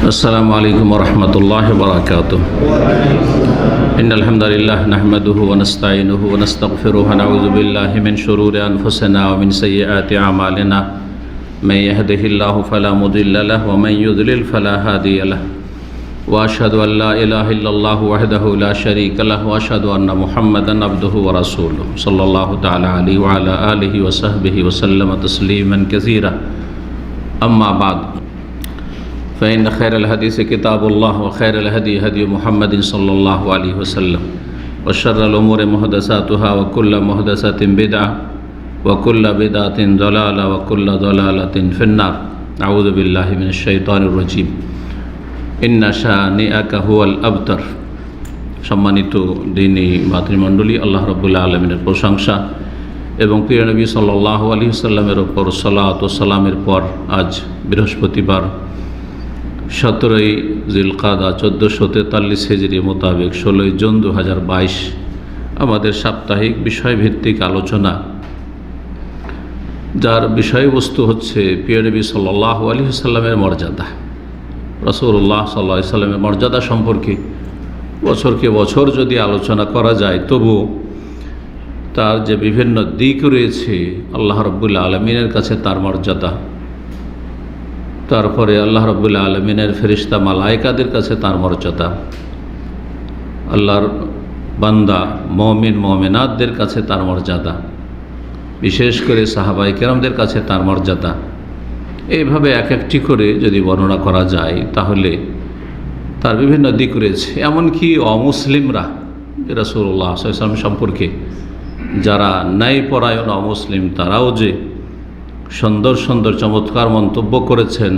السلام عليكم ورحمة الله وبركاته. إن الحمد لله نحمده ونستعينه ونستغفره ونعوذ بالله من شرور أنفسنا ومن سيئات أعمالنا من يهده الله فلا مضل له ومن يضلل فلا هادي له وأشهد أن لا إله إلا الله وحده لا شريك له وأشهد أن محمدا عبده ورسوله صلى الله تعالى عليه وعلى آله وصحبه وسلم تسليما كثيرا. أما بعد فإن خير الحديث كتاب الله وخير الهدي هدي محمد صلى الله عليه وسلم وشر الأمور محدثاتها وكل محدثة بدعة وكل بدعة ضلالة وكل ضلالة في النار. أعوذ بالله من الشيطان الرجيم. إن شانئك هو الأبتر. সম্মানিত দ্বীনী মাতৃমণ্ডলী, আল্লাহ রাব্বুল আলামিনের প্রশংসা এবং প্রিয় নবী সাল্লাল্লাহু আলাইহি ওয়াসাল্লামের ওপর সালাত ও সালামের পর আজ বৃহস্পতিবার 17ই জিলকাদা 1443 হিজরি মোতাবেক 16ই জুন 2022 আমাদের সাপ্তাহিক বিষয়ভিত্তিক আলোচনা, যার বিষয়বস্তু হচ্ছে প্রিয় নবী সাল্লাল্লাহু আলাইহি ওয়াসাল্লামের মর্যাদা। রাসূলুল্লাহ সাল্লাল্লাহু আলাইহি ওয়াসাল্লামের মর্যাদা সম্পর্কে বছরকে বছর যদি আলোচনা করা যায়, তবু তার যে বিভিন্ন দিক রয়েছে, আল্লাহ রাব্বুল আলামিনের কাছে তার মর্যাদা, তারপরে আল্লাহ রাব্বুল আলামিনের ফেরেশতা মালায়েকাদের কাছে তার মর্যাদা, আল্লাহর বান্দা মুমিন মুমিনাতদের কাছে তার মর্যাদা, বিশেষ করে সাহাবায়ে কেরামদের কাছে তার মর্যাদা, এইভাবে এক একটি করে যদি বর্ণনা করা যায় তাহলে তার বিভিন্ন দিক রয়েছে। এমনকি অমুসলিমরা রাসূলুল্লাহ সাল্লাল্লাহু আলাইহি ওয়াসাল্লাম সম্পর্কে যারা ন্যায়পরায়ণ অমুসলিম, তারাও যে সুন্দর সুন্দর চমৎকার মন্তব্য করেছেন,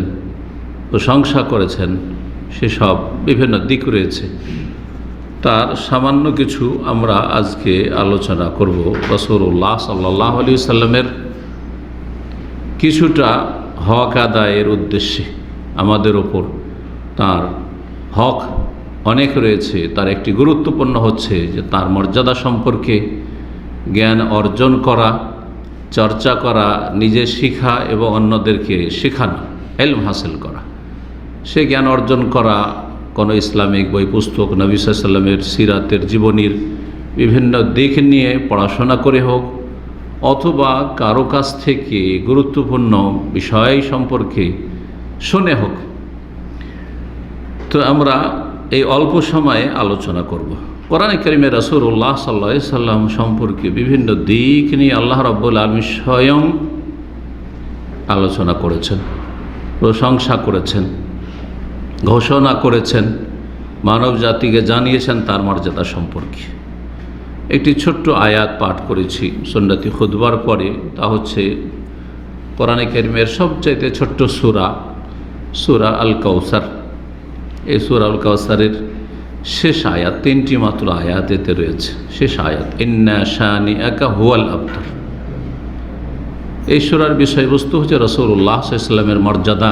প্রশংসা করেছেন, সেসব বিভিন্ন দিক রয়েছে। তার সামান্য কিছু আমরা আজকে আলোচনা করব। রাসূলুল্লাহ সাল্লাল্লাহু আলাইহি ওয়াসাল্লামের কিছুটা হক আদায়ের উদ্দেশ্যে আমাদের ওপর তার হক অনেক রয়েছে। তার একটি গুরুত্বপূর্ণ হচ্ছে যে তার মর্যাদা সম্পর্কে জ্ঞান অর্জন করা, চর্চা করা, নিজে শিখা এবং অন্যদেরকে শেখানো, ইলম হাসিল করা। সে জ্ঞান অর্জন করা কোনো ইসলামিক বই পুস্তক, নবী সাল্লাল্লাহু আলাইহি ওয়াসাল্লামের সিরাতের জীবনীর বিভিন্ন দিক নিয়ে পড়াশোনা করে হোক, অথবা কারো কাছ থেকে গুরুত্বপূর্ণ বিষয় সম্পর্কে শুনে হোক। তো আমরা এই অল্প সময়ে আলোচনা করব। কোরআনে কারিমে রাসূলুল্লাহ সাল্লাল্লাহু আলাইহি ওয়াসাল্লাম সম্পর্কে বিভিন্ন দিক নিয়ে আল্লাহ রাব্বুল আলামিন স্বয়ং আলোচনা করেছেন, প্রশংসা করেছেন, ঘোষণা করেছেন, মানব জাতিকে জানিয়েছেন তার মর্যাদা সম্পর্কে। একটি ছোট্ট আয়াত পাঠ করেছি সুন্নতি খুতবার পরে, তা হচ্ছে কোরআনে কারিমের সবচাইতে ছোট্ট সূরা আল কাউসার। এই সূরা আল কাউসারের শেষ আয়াত, 3টি মাত্র আয়াত এতে রয়েছে। শেষ আয়াত, ইন্না শানিআকা হুয়াল আবতার। এই সূরার বিষয়বস্তু হচ্ছে রাসূলুল্লাহ সাল্লাল্লাহু আলাইহি ওয়াসাল্লামের মর্যাদা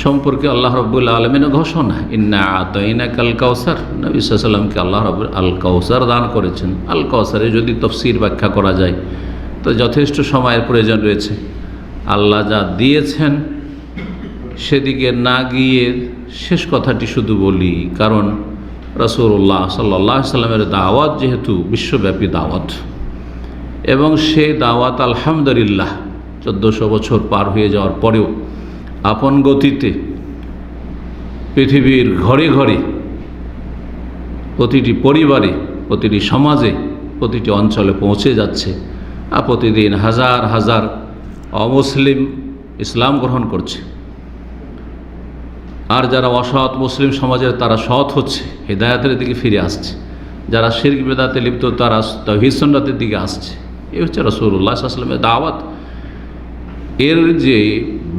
সম্পর্কে আল্লাহ রাব্বুল আলামিনের ঘোষণা। ইন্না আতাইনাকাল কাউসার, নবী সাল্লাল্লাহু আলাইহি ওয়াসাল্লামকে আল্লাহ রাব্বুল আল কাউসার দান করেছেন। আল কাউসারে যদি তাফসীর ব্যাখ্যা করা যায় তো যথেষ্ট সময়ের প্রয়োজন রয়েছে। আল্লাহ যা দিয়েছেন সেদিকে না গিয়ে শেষ কথাটি শুধু বলি, কারণ রাসূলুল্লাহ সাল্লাল্লাহু আলাইহি ওয়াসাল্লামের দাওয়াত যেহেতু বিশ্বব্যাপী দাওয়াত, এবং সেই দাওয়াত আলহামদুলিল্লাহ 1400 বছর পার হয়ে যাওয়ার পরেও আপন গতিতে পৃথিবীর ঘরে ঘরে, প্রতিটি পরিবারে, প্রতিটি সমাজে, প্রতিটি অঞ্চলে পৌঁছে যাচ্ছে। আর প্রতিদিন হাজার হাজার অমুসলিম ইসলাম গ্রহণ করছে, আর যারা অসৎ মুসলিম সমাজের তারা সৎ হচ্ছে, হিদায়াতের দিকে ফিরে আসছে। যারা শিরক বিদআতে লিপ্ত তারা তাওহীদ সুন্নাতের দিকে আসছে। এই হচ্ছে রাসূলুল্লাহ সাল্লাল্লাহু আলাইহি ওয়াসাল্লামের দাওয়াত। এর যে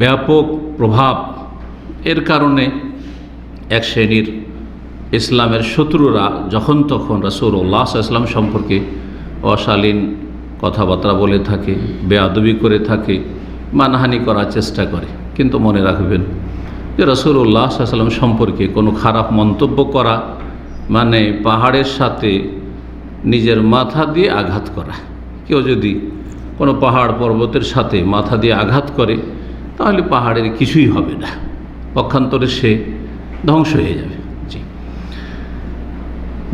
ব্যাপক প্রভাব, এর কারণে এক শ্রেণীর ইসলামের শত্রুরা যখন তখন রাসূলুল্লাহ সাল্লাল্লাহু আলাইহি ওয়াসাল্লাম সম্পর্কে অশালীন কথাবার্তা বলে থাকে, বেয়াদবি করে থাকে, মানহানি করার চেষ্টা করে। কিন্তু মনে রাখবেন যে রাসূলুল্লাহ সাল্লাল্লাহু আলাইহি ওয়াসাল্লাম সম্পর্কে কোনো খারাপ মন্তব্য করা মানে পাহাড়ের সাথে নিজের মাথা দিয়ে আঘাত করা। কেউ যদি কোনো পাহাড় পর্বতের সাথে মাথা দিয়ে আঘাত করে তাহলে পাহাড়ের কিছুই হবে না, পক্ষান্তরে সে ধ্বংস হয়ে যাবে। জি,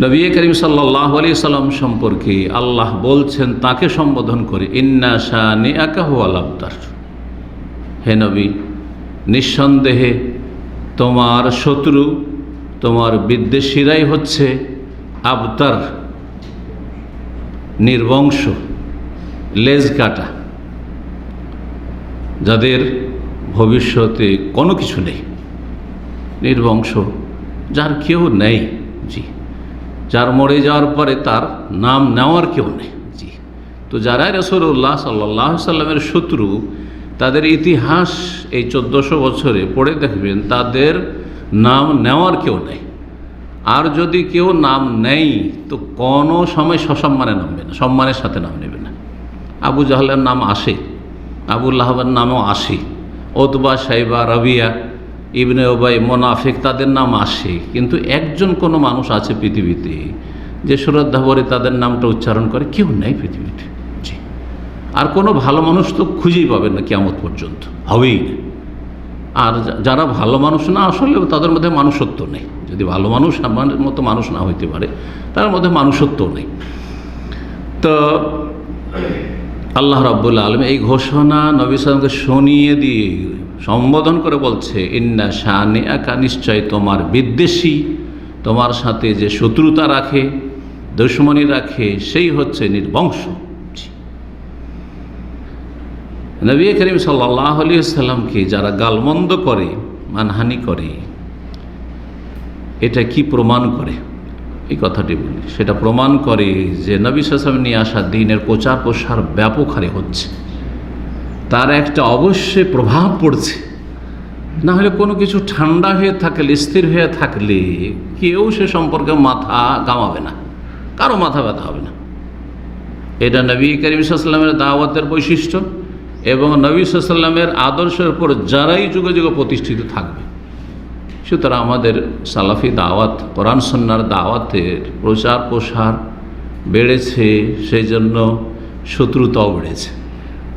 নবী করিম সাল্লাল্লাহু আলাইহি সাল্লাম সম্পর্কে আল্লাহ বলছেন তাকে সম্বোধন করে, ইন্না শানিআকা হুয়াল আবতার। হে নবী, নিঃসন্দেহে তোমার শত্রু, তোমার বিদ্বেষীরাই হচ্ছে আবতার, নির্বংশ, লেজ কাটা, যাদের ভবিষ্যতে কোনো কিছু নেই, নির্বংশ, যার কেউ নেই। জি, যার মরে যাওয়ার পরে তার নাম নেওয়ার কেউ নেই। জি, তো যারা রাসূলুল্লাহ সাল্লাল্লাহু আলাইহি সাল্লামের শত্রু, তাদের ইতিহাস এই 1400 বছরে পড়ে দেখবেন তাদের নাম নেওয়ার কেউ নেই। আর যদি কেউ নাম নেই তো কোনো সময় সসম্মানে নামবে না, সম্মানের সাথে নাম নেবে না। আবু জাহলের নাম আসে, আবু লাহাবের নামও আসে, ওতবা, সাইবা, রাবিয়া, ইবনে উবাই, মোনাফিক, তাদের নাম আসে, কিন্তু একজন কোনো মানুষ আছে পৃথিবীতে যে শ্রদ্ধা ভরে তাদের নামটা উচ্চারণ করে? কেউ নেই পৃথিবীতে। জি, আর কোনো ভালো মানুষ তো খুঁজেই পাবেন না কিয়ামত পর্যন্ত, হবেই না। আর যারা ভালো মানুষ না, আসলে তাদের মধ্যে মানুষত্ব নেই। যদি ভালো মানুষ আমার মতো মানুষ না হইতে পারে, তার মধ্যে মানুষত্ব নেই। তো আল্লাহ রাব্বুল আলামিন এই ঘোষণা নবী সাল্লাল্লাহু আলাইহি ওয়াসাল্লামকে শুনিয়ে দিয়ে সম্বোধন করে বলছে, ইন্না শানিআকা, নিশ্চয় তোমার বিদ্বেষী, তোমার সাথে যে শত্রুতা রাখে, দুশমনী রাখে, সেই হচ্ছে নির্বংশ। নবী করিম সাল্লাল্লাহু আলাইহি ওয়াসাল্লামকে যারা গালমন্দ করে, মানহানি করে, এটা কি প্রমাণ করে? এই কথাটি বলি, সেটা প্রমাণ করে যে নবী সাল্লাল্লাহু আলাইহি ওয়াসাল্লাম নিয়ে আসা দ্বীনের প্রচার প্রসার ব্যাপক হারে হচ্ছে, তার একটা অবশ্যই প্রভাব পড়ছে। না হলে কোনো কিছু ঠান্ডা হয়ে থাকলে, স্থির হয়ে থাকলে কেউ সে সম্পর্কে মাথা ঘামাবে না, কারো মাথা ব্যথা হবে না। এটা নবী করিম সাল্লাল্লাহু আলাইহি ওয়াসাল্লামের দাওয়াতের বৈশিষ্ট্য এবং নবী সাল্লাল্লাহু আলাইহি ওয়াসাল্লামের আদর্শের উপর যারাই যুগে যুগে প্রতিষ্ঠিত থাকবে। সুতরাং আমাদের সালাফি দাওয়াত, কোরআন সুন্নাহর দাওয়াতের প্রচার প্রসার বেড়েছে, সেই জন্য শত্রুতাও বেড়েছে।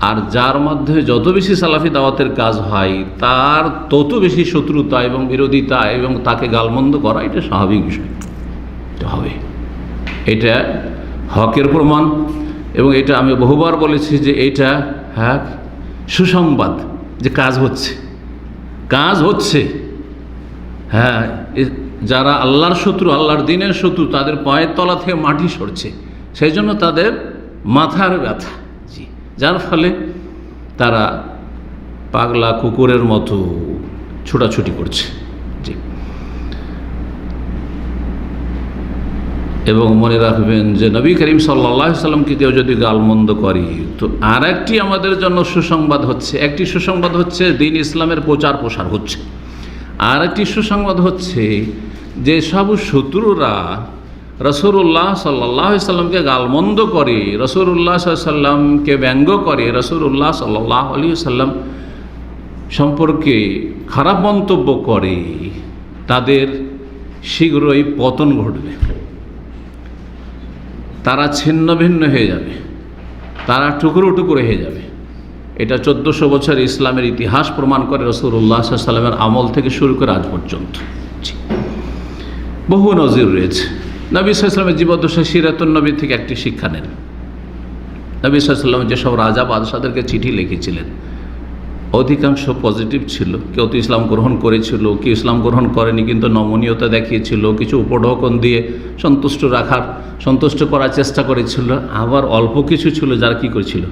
আর যার মধ্যে যত বেশি সালাফি দাওয়াতের কাজ হয়, তার তত বেশি শত্রুতা এবং বিরোধিতা এবং তাকে গালমন্দ করা, এটা স্বাভাবিক বিষয় হবে। এটা হকের প্রমাণ এবং এটা আমি বহুবার বলেছি যে এটা সুসংবাদ যে কাজ হচ্ছে, কাজ হচ্ছে। হ্যাঁ, যারা আল্লাহর শত্রু, আল্লাহর দ্বীনের শত্রু, তাদের পায়ের তলা থেকে মাটি সরছে, সেই জন্য তাদের মাথার ব্যথা। জি, যার ফলে তারা পাগলা কুকুরের মতো ছোটাছুটি করছে। জি, এবং মনে রাখবেন যে নবী করিম সাল্লাল্লাহু আলাইহি সাল্লামকে কেউ যদি গালমন্দ করে, তো আর একটি আমাদের জন্য সুসংবাদ হচ্ছে, একটি সুসংবাদ হচ্ছে দ্বীন ইসলামের প্রচার প্রসার হচ্ছে। আর একটি সুসংবাদ হচ্ছে যে সব শত্রুরা রাসূলুল্লাহ সাল্লাল্লাহু আলাইহি সাল্লামকে গালমন্দ করে, রাসূলুল্লাহ সাল্লাল্লাহু আলাইহি সাল্লামকে ব্যঙ্গ করে, রাসূলুল্লাহ সাল্লাল্লাহু আলাইহি সাল্লাম সম্পর্কে খারাপ মন্তব্য করে, তাদের শীঘ্রই পতন ঘটবে, তারা ছিন্ন ভিন্ন হয়ে যাবে, তারা টুকরো টুকরো হয়ে যাবে। এটা 1400 বছর ইসলামের ইতিহাস প্রমাণ করে, রাসূলুল্লাহ সাল্লাল্লাহু আলাইহি সাল্লামের আমল থেকে শুরু করে আজ পর্যন্ত বহু নজির রয়েছে। নবী সাল্লাল্লাহু আলাইহি সাল্লামের জীবদ্দশায় সিরাতুন নবী থেকে একটি শিক্ষা নেন। নবী সাল্লাল্লাহু আলাইহি সাল্লাম যেসব রাজা বাদশাদেরকে চিঠি লিখেছিলেন, অধিকাংশ পজিটিভ ছিল। কেউ তো ইসলাম গ্রহণ করেছিল, কেউ ইসলাম গ্রহণ করেনি, কিন্তু নমনীয়তা দেখিয়েছিল, কিছু উপঢৌকন দিয়ে সন্তুষ্ট করার চেষ্টা করেছিল। আবার অল্প কিছু ছিল যারা কী করেছিল,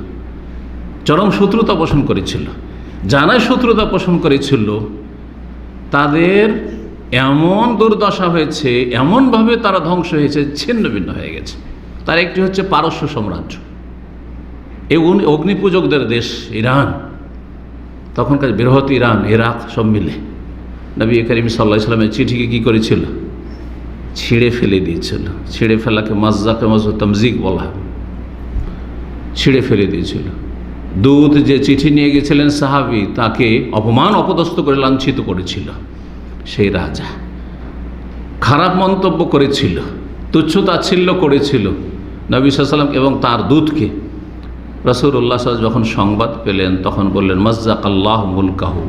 চরম শত্রুতা পোষণ করেছিল। যারা শত্রুতা পোষণ করেছিল তাদের এমন দুর্দশা হয়েছে, এমনভাবে তারা ধ্বংস হয়েছে, ছিন্ন ভিন্ন হয়ে গেছে। তার একটি হচ্ছে পারস্য সাম্রাজ্য, এই অগ্নিপূজকদের দেশ ইরান, তখনকার বৃহৎ ইরান, ইরাক সব মিলে নবী করিম সাল্লাল্লাহু আলাইহি ওয়াসাল্লামের চিঠিকে কী করেছিল, ছিঁড়ে ফেলে দিয়েছিল। ছিঁড়ে ফেলাকে মাজ্জাকে তামজিক বলা হয়, ছিঁড়ে ফেলে দিয়েছিল। দূত যে চিঠি নিয়ে গেছিলেন সাহাবী, তাকে অপমান অপদস্থ করে লাঞ্ছিত করেছিল। সেই রাজা খারাপ মন্তব্য করেছিল, তুচ্ছ-তাচ্ছিল্য করেছিল নবী সাল্লাল্লাহু আলাইহি ওয়াসাল্লাম এবং তার দূতকে। রাসূলুল্লাহ সাল্লাল্লাহু আলাইহি ওয়াসাল্লাম যখন সংবাদ পেলেন তখন বললেন, মাজ্জাকাল্লাহু মুলকাহু,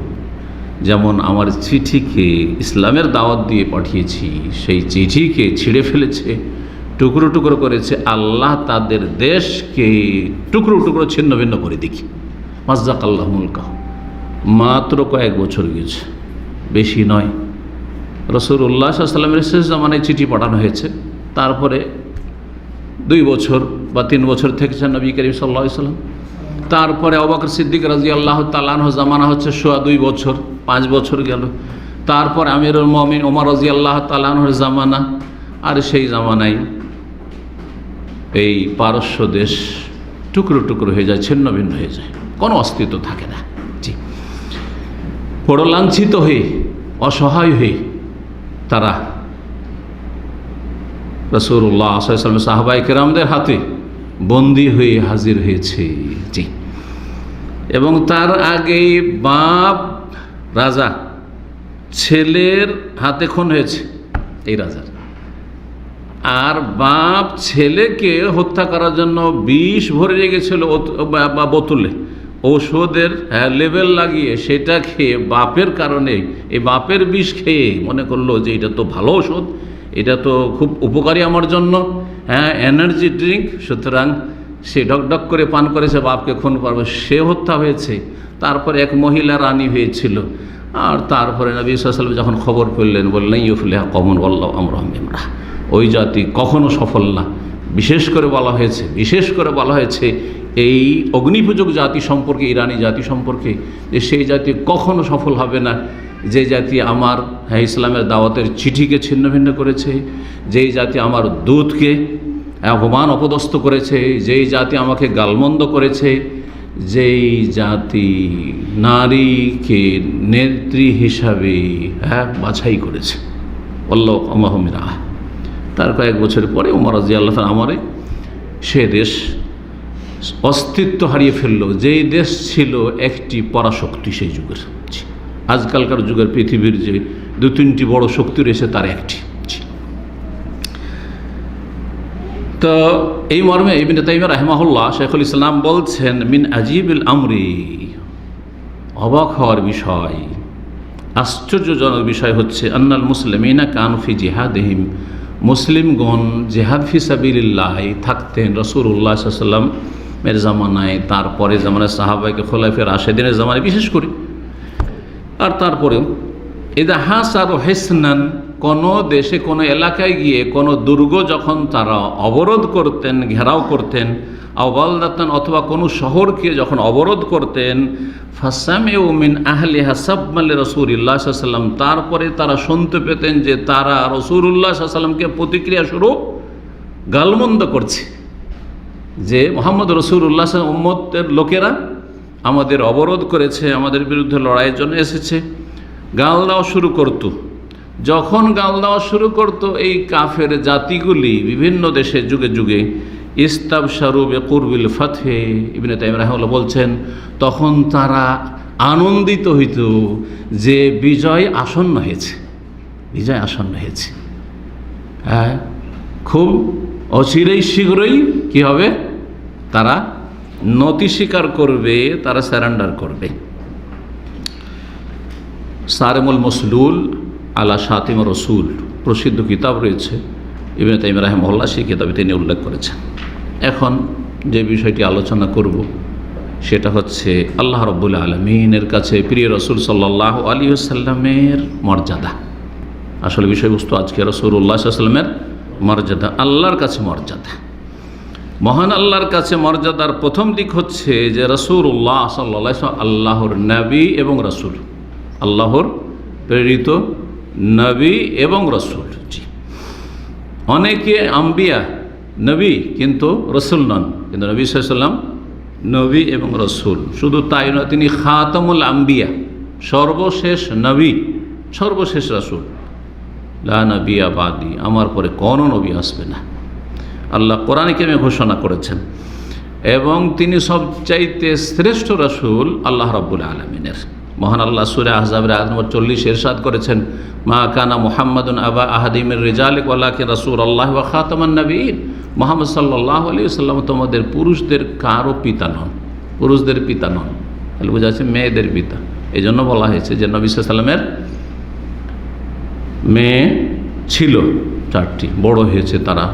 যেমন আমার চিঠিকে ইসলামের দাওয়াত দিয়ে পাঠিয়েছি, সেই চিঠিকে ছিঁড়ে ফেলেছে, টুকরো টুকরো করেছে, আল্লাহ তাদের দেশকে টুকরো টুকরো ছিন্ন ভিন্ন করে দেখি। মাজজাক আল্লাহ মুলকাহ। মাত্র কয়েক বছর গেছে, বেশি নয়। রাসূলুল্লাহ সাল্লাল্লাহু আলাইহি ওয়াসাল্লামের শেষ জামানায় চিঠি পাঠানো হয়েছে, তারপরে 2 বছর বা 3 বছর থেকেছেন নবী করিম সাল্লাল্লাহু আলাইহি ওয়াসাল্লাম। তারপরে আবু বকর সিদ্দিক রাদিয়াল্লাহু তাআলা আনহু জামানা হচ্ছে 2.5 বছর, 5 বছর গেল। তারপর আমিরুল মুমিনিন ওমর রাদিয়াল্লাহু তাআলা আনহুর জামানা, আর সেই জামানায় এই পারস্য দেশ টুকরো টুকরো হয়ে যায়, ছিন্ন ভিন্ন হয়ে যায়, কোনো অস্তিত্ব থাকে না। জি, বড় লাঞ্ছিত হয়ে, অসহায় হয়ে তারা রাসূলুল্লাহ সাল্লাল্লাহু আলাইহি ওয়াসাল্লাম সাহাবায়ে কেরামদের হাতে বন্দী হয়ে হাজির হয়েছে। জি, এবং তার আগে বাপ রাজা ছেলের হাতে খুন হয়েছে এই রাজার, আর বাপ ছেলেকে হত্যা করার জন্য বিষ ভরে রেখেছিল বোতলে, ঔষধের লেবেল লাগিয়ে সেটা খেয়ে বাপের কারণে, এই বাপের বিষ খেয়ে মনে করলো যে এটা তো ভালো ওষুধ, এটা তো খুব উপকারী আমার জন্য, এনার্জি ড্রিঙ্ক, সুতরাং সে ডকডক করে পান করেছে, বাপকে খুন করবে, সে হত্যা হয়েছে। তারপরে এক মহিলা রানী হয়েছিল, আর তারপরে নবী সাল্লাল্লাহু আলাইহি ওয়াসাল্লাম যখন খবর পেলেন, বললেন ইউফলিহা কওমুন ওয়াল্লাহু আমরুহুম বিমরা, ওই জাতি কখনো সফল না। বিশেষ করে বলা হয়েছে এই অগ্নিপূজক জাতি সম্পর্কে, ইরানি জাতি সম্পর্কে, যে সেই জাতি কখনো সফল হবে না যে জাতি আমার ইসলামের দাওয়াতের চিঠিকে ছিন্ন ভিন্ন করেছে, যেই জাতি আমার দূতকে অপমান অপদস্থ করেছে, যেই জাতি আমাকে গালমন্দ করেছে, যেই জাতি নারীকে নেত্রী হিসাবে বাছাই করেছে। আল্লাহু আমরুহুম বিমরা। তার কয়েক বছর পরে ওমর রাদিয়াল্লাহু তাআলা আমারে সে দেশ অস্তিত্ব হারিয়ে ফেললো, যেই দেশ ছিল একটি পরাশক্তি সেই যুগের। আজকালকার যুগের পৃথিবীর যে 2-3টি বড় শক্তি রয়েছে তার একটি। তো এই মর্মে ইবনে তাইমিয়া রাহিমাহুল্লাহ শাইখুল ইসলাম বলছেন, মিন আজিবিল আমরি, অবাক হওয়ার বিষয়, আশ্চর্যজনক বিষয় হচ্ছে, আন্নাল মুসলিমিনা কানু ফি জিহাদিহিম, মুসলিমগণ জিহাদ ফি সাবিলিল্লাহ থাকতেন রাসূলুল্লাহ সাল্লাল্লাহু আলাইহি ওয়াসাল্লামের জামানায়, তারপরে জামানায় সাহাবায়ে খোলাফায়ে রাশেদিনের জামানায় বিশেষ করে। আর তারপরেও ইদা হাসারু হিসনান, কোনো দেশে কোনো এলাকায় গিয়ে কোনো দুর্গ যখন তারা অবরোধ করতেন, ঘেরাও করতেন, আওবালদাতান, অথবা কোনো শহরকে যখন অবরোধ করতেন, ফাসামিউ মিন আহলিহা সাবমাল রাসূলিল্লাহ সাল্লাল্লাহু আলাইহি ওয়াসাল্লাম, তারপরে তারা শুনতে পেতেন যে তারা রাসূলুল্লাহ সাল্লাল্লাহু আলাইহি ওয়াসাল্লামকে প্রতিক্রিয়া স্বরূপ গালমন্দ করছে, যে মুহাম্মদ রাসূলুল্লাহ সাল্লাল্লাহু আলাইহি ওয়াসাল্লাম উম্মতের লোকেরা আমাদের অবরোধ করেছে, আমাদের বিরুদ্ধে লড়াইয়ের জন্য এসেছে, গাল দেওয়া শুরু করত। যখন গাল দেওয়া শুরু করত এই কাফের জাতিগুলি বিভিন্ন দেশে যুগে যুগে, ইস্তাবশারু বিকুরবিল ফাতহে, ইবনে তাইমিয়া রাহিমাহুল্লাহ বলছেন, তখন তারা আনন্দিত হইত যে বিজয় আসন্ন হয়েছে, বিজয় আসন্ন হয়েছে। হ্যাঁ, খুব অচিরেই শীঘ্রই কি হবে, তারা নতি স্বীকার করবে, তারা স্যারেন্ডার করবে। সারেমুল মসলুল আলা শাতিম রসুল প্রসিদ্ধ কিতাব রয়েছে, ইবনে তাইমিয়া রাহিমাহুল্লাহ সেই কিতাবে তিনি উল্লেখ করেছেন। এখন যে বিষয়টি আলোচনা করব সেটা হচ্ছে আল্লাহ রাব্বুল আলামিনের কাছে প্রিয় রসুল সাল্লাল্লাহু আলাইহি ওয়াসাল্লামের মর্যাদা। আসলে বিষয়বস্তু আজকে রাসূলুল্লাহ সাল্লাল্লাহু আলাইহি ওয়াসাল্লামের মর্যাদা, আল্লাহর কাছে মর্যাদা। মহান আল্লাহর কাছে মর্যাদার প্রথম দিক হচ্ছে যে রাসূলুল্লাহ সাল্লাল্লাহু আলাইহি ওয়াসাল্লাম আল্লাহর নবী এবং রাসূল, আল্লাহর প্রেরিত নবী এবং রাসূল। জি, অনেকে আম্বিয়া নবী কিন্তু রাসূল নন, কিন্তু নবী সাল্লাল্লাহু আলাইহি ওয়াসাল্লাম নবী এবং রাসূল। শুধু তাই নয়, তিনি খাতামুল আম্বিয়া, সর্বশেষ নবী, সর্বশেষ রাসূল। লা নবিয়া বাদি, আমার পরে কোনো নবী আসবে না, আল্লাহ কোরআনে কারিমে ঘোষণা করেছেন। এবং তিনি সবচাইতে শ্রেষ্ঠ রাসূল আল্লাহ রাব্বুল আলামিনের। মহান আল্লাহ সূরা আহজাবের আয়াত নম্বর 40 ইরশাদ করেছেন, মা কানা মুহাম্মাদুন আবা আহাদিম মির রিজালিক ওয়ালাকিন রাসূলুল্লাহ ওয়া খাতামান নবিয়্যিন, মুহাম্মদ সাল্লাল্লাহু আলাইহি ওয়াসাল্লাম তোমাদের পুরুষদের কারো পিতা নন, পুরুষদের পিতা নন, তাহলে বোঝা যাচ্ছে মেয়েদের পিতা, এই জন্য বলা হয়েছে যে নবী সাল্লাল্লাহু আলাইহি ওয়াসাল্লামের মেয়ে ছিল 4টি, বড় হয়েছে তারা,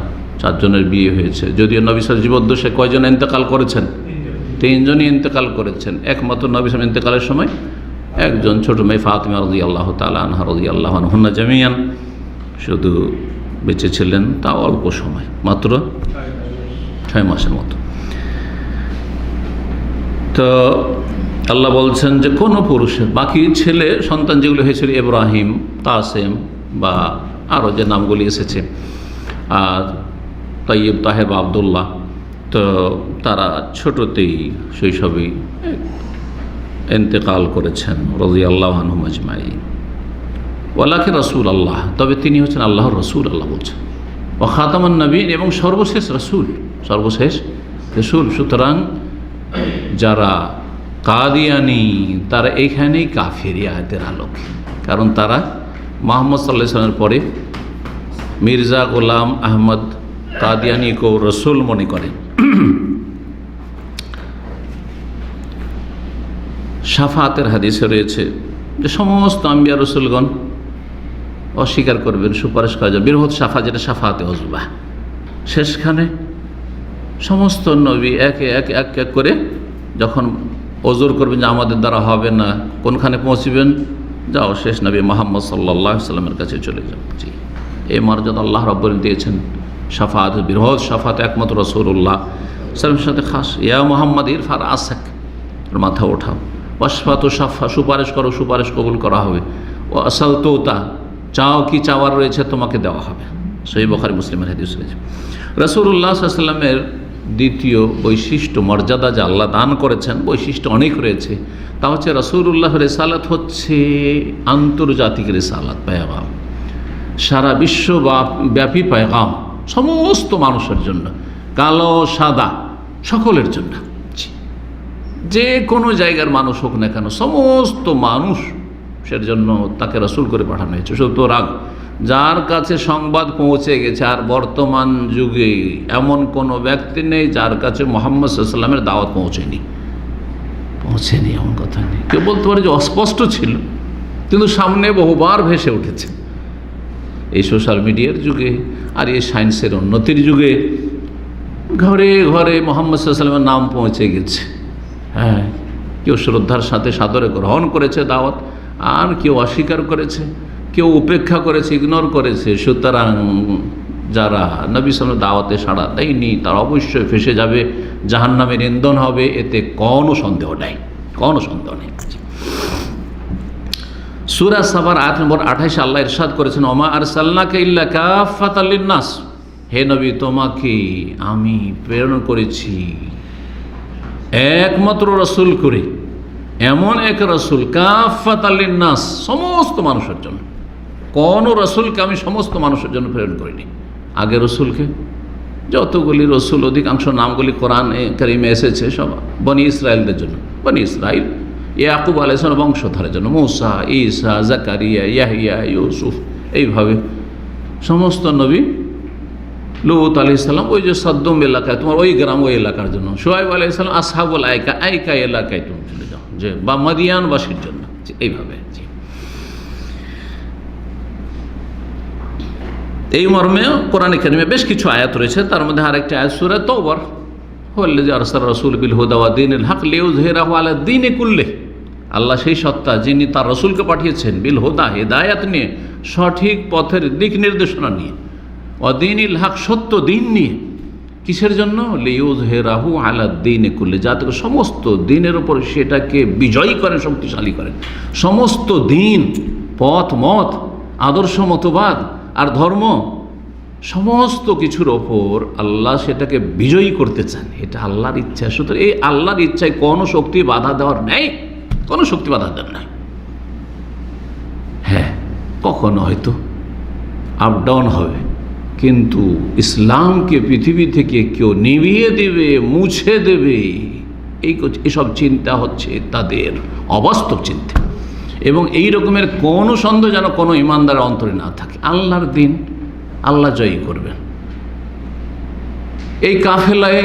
4 জনের বিয়ে হয়েছে। যদিও নবী সাল্লাল্লাহু জীবদ্দশায় কয়জন ইন্তেকাল করেছেন? 3 জনই ইন্তেকাল করেছেন। একমাত্র নবী সাল্লাল্লাহু ইন্তেকালের সময় একজন ছোট মেয়ে ফাতিমা রাদিয়াল্লাহু তাআলা আনহা রাদিয়াল্লাহু আনহুন্না জামিয়ান শুধু বেঁচে ছিলেন, তাও অল্প সময়, মাত্র 6 মাসের মতো। তো আল্লাহ বলছেন যে কোনো পুরুষের বাকি ছেলে সন্তান যেগুলো হয়েছিল ইব্রাহিম, কাসেম বা আরও যে নামগুলি এসেছে, আর তাইয়্যিব, তাহের বা আবদুল্লাহ, তো তারা ছোটতেই শৈশবেই ইন্তেকাল করেছেন রাদিয়াল্লাহু আনহুম আজমাইন। ওয়ালাকি রাসূল আল্লাহ, তবে তিনি হচ্ছেন আল্লাহর রসুল, আল্লাহ বলছেন। ও খাতামান নবীন, এবং সর্বশেষ রসুল, সর্বশেষ রসুল। সুতরাং যারা কাদিয়ানি তারা এইখানেই কাফের আয়াতের আলোকে, কারণ তারা মুহাম্মদ সাল্লাল্লাহু আলাইহি ওয়াসাল্লামের পরে মির্জা গোলাম আহমদ কাদিয়ানিকেও রসুল মনে করেন। শাফাতের হাদিসে রয়েছে যে সমস্ত আম্বিয়া রসুলগণ অস্বীকার করবেন, সুপারিশ করা যাবে, বৃহৎ শাফা, যেটা শাফাতে ওজবা। শেষখানে সমস্ত নবী একে এক এক এক করে যখন ওজর করবেন যে আমাদের দ্বারা হবে না, কোনখানে পৌঁছবেন? যাও শেষ নবী মুহাম্মদ সাল্লাল্লাহু আলাইহি ওয়াসাল্লামের কাছে চলে যাও। জি, এই মর্যাদা আল্লাহ রাব্বুল আলামিন দিয়েছেন। শাফাত, বৃহৎ শাফাত একমাত্র রাসূলুল্লাহ সাল্লাল্লাহু সাথে খাস। ইয়া মুহাম্মদ ইরফা রাসাক, মাথা ওঠাও। ওয়াশফাতু শাফা, সুপারিশ করো, সুপারিশ কবুল করা হবে। ও আসালতুতা, চাও কি চাওয়ার রয়েছে তোমাকে দেওয়া হবে। সহিহ বুখারী মুসলিমের হাদিস রয়েছে। রাসূলুল্লাহ সাল্লাল্লাহু আলাইহি ওয়াসাল্লামের দ্বিতীয় বৈশিষ্ট্য মর্যাদা যে আল্লাহ দান করেছেন, বৈশিষ্ট্য অনেক রয়েছে। তা হচ্ছে রাসূলুল্লাহর রিসালাত হচ্ছে আন্তর্জাতিক রিসালাত, পেগাম, সারা বিশ্বব্যাপী পেগাম, সমস্ত মানুষের জন্য, কালো সাদা সকলের জন্য। যে কোনো জায়গার মানুষ হোক না কেন, সমস্ত মানুষের জন্য তাকে রাসূল করে পাঠানো হয়েছে। সুতরাং যার কাছে সংবাদ পৌঁছে গেছে, আর বর্তমান যুগে এমন কোনো ব্যক্তি নেই যার কাছে মুহাম্মদ সাল্লাল্লাহু আলাইহি ওয়াসাল্লামের দাওয়াত পৌঁছেনি, এমন কথা নেই। কেউ বলতে পারে যে অস্পষ্ট ছিল, কিন্তু সামনে বহুবার ভেসে উঠেছে। এই সোশ্যাল মিডিয়ার যুগে আর এই সায়েন্সের উন্নতির যুগে ঘরে ঘরে মুহাম্মদ সাল্লাল্লাহু আলাইহি ওয়াসাল্লামের নাম পৌঁছে গেছে। হ্যাঁ, কেউ শ্রদ্ধার সাথে সাদরে গ্রহণ করেছে দাওয়াত, আর কেউ অস্বীকার করেছে, কেউ উপেক্ষা করেছে, ইগনোর করেছে। সুতরাং যারা নবী সাল্লাল্লাহু দাওয়াতে সাড়া দেয়নি তারা অবশ্যই ফেসে যাবে, জাহান্নামের ইন্ধন হবে, এতে কোনো সন্দেহ নেই, কোনো সন্দেহ নেই। সূরা সাবার আয়াত নম্বর 28 আল্লাহ ইরশাদ করেছেন, ওমা আরসালনাকা ইল্লা কাফাতাল লিন্নাস, হে নবী তোমাকে আমি প্রেরণ করেছি একমাত্র রসুল করে, এমন এক রসুল কাফাতাল লিন্নাস, সমস্ত মানুষের জন্য। কোন রসুলকে আমি সমস্ত মানুষের জন্য প্রেরণ করিনি। আগে রসুলকে যতগুলি রসুল, অধিকাংশ নামগুলি কোরআনে কারিমে এসেছে সব বনি ইসরায়েলদের জন্য। বনি ইসরায়েল ইয়াকুব আলাইহিস সালামের বংশধরের জন্য, মূসা, ঈসা, জাকারিয়া, ইয়াহইয়া, ইউসুফ, এইভাবে সমস্ত নবী। লূত আলাইহিস সালাম ওই যে সদ্দম এলাকায়, তোমার ওই গ্রাম, ওই এলাকার জন্য। শুআয়ব আলাইহিস সালাম আসহাবুল আইকা, আইকা এলাকায় তুমি চলে যাও, যে বা মাদিয়ানবাসীর জন্য, এইভাবে। এই মর্মে কোরআনে কারিমে বেশ কিছু আয়াত রয়েছে, তার মধ্যে আরেকটি আয়াত সূরা তাওবার, হুয়াল্লাযী আরসালা রাসূলাহু বিল হুদা ওয়া দীনিল হক লিইয়ুযহিরাহু আলা দীনি কুল্লিহি। আল্লাহ সেই সত্তা যিনি তার রসুলকে পাঠিয়েছেন বিল হুদা, হেদায়াত নিয়ে, সঠিক পথের দিক নির্দেশনা নিয়ে, ওয়া দীনিল হক, সত্য দিন নিয়ে। কিসের জন্য? লিইয়ুযহিরাহু আলা দীনি কুল্লিহি, যাতে সমস্ত দিনের উপর সেটাকে বিজয়ী করেন, শক্তিশালী করেন। সমস্ত দিন, পথ, মত, আদর্শ, মতবাদ আর ধর্ম, সমস্ত কিছুর ওপর আল্লাহ সেটাকে বিজয়ী করতে চান, এটা আল্লাহর ইচ্ছা। সুতরাং এই আল্লাহর ইচ্ছায় কোনো শক্তি বাধা দেওয়ার নেই, কোনো শক্তি বাধা দেওয়ার নাই। হ্যাঁ, কখনো হয়তো আপ ডাউন হবে, কিন্তু ইসলামকে পৃথিবী থেকে কেউ নিভিয়ে দেবে, মুছে দেবে, এইসব চিন্তা হচ্ছে তাদের অবাস্তব চিন্তা। এবং এই রকমের কোনো সন্দেহ যেন কোনো ইমানদারের অন্তরে না থাকে। আল্লাহর দিন আল্লাহ জয়ী করবেন। এই কাফেলায়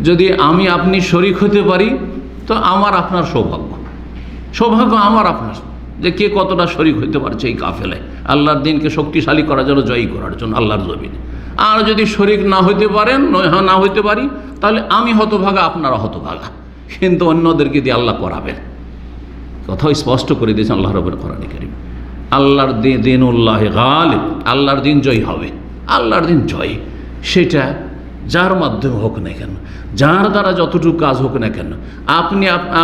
যদি আমি আপনি শরিক হতে পারি তো আমার আপনার সৌভাগ্য। সৌভাগ্য আমার আপনার যে কে কতটা শরীক হইতে পারছে এই কাফেলায় আল্লাহর দিনকে শক্তিশালী করার জন্য, জয়ী করার জন্য আল্লাহর জমিনে। আর যদি শরীক না হইতে পারেন, না হইতে পারি, তাহলে আমি হতভাগা, আপনারা হতভাগা, কিন্তু অন্যদেরকে দিয়ে আল্লাহ করাবেন। কথাও স্পষ্ট করে দিয়েছেন আল্লাহ রাব্বুল কোরআনে কারীম। আল্লাহর দিনুল্লাহ গালিব, আল্লাহর দিন জয়ী হবে। আল্লাহর দিন জয়, সেটা যার মাধ্যমে হোক না কেন, যার দ্বারা যতটুকু কাজ হোক না কেন,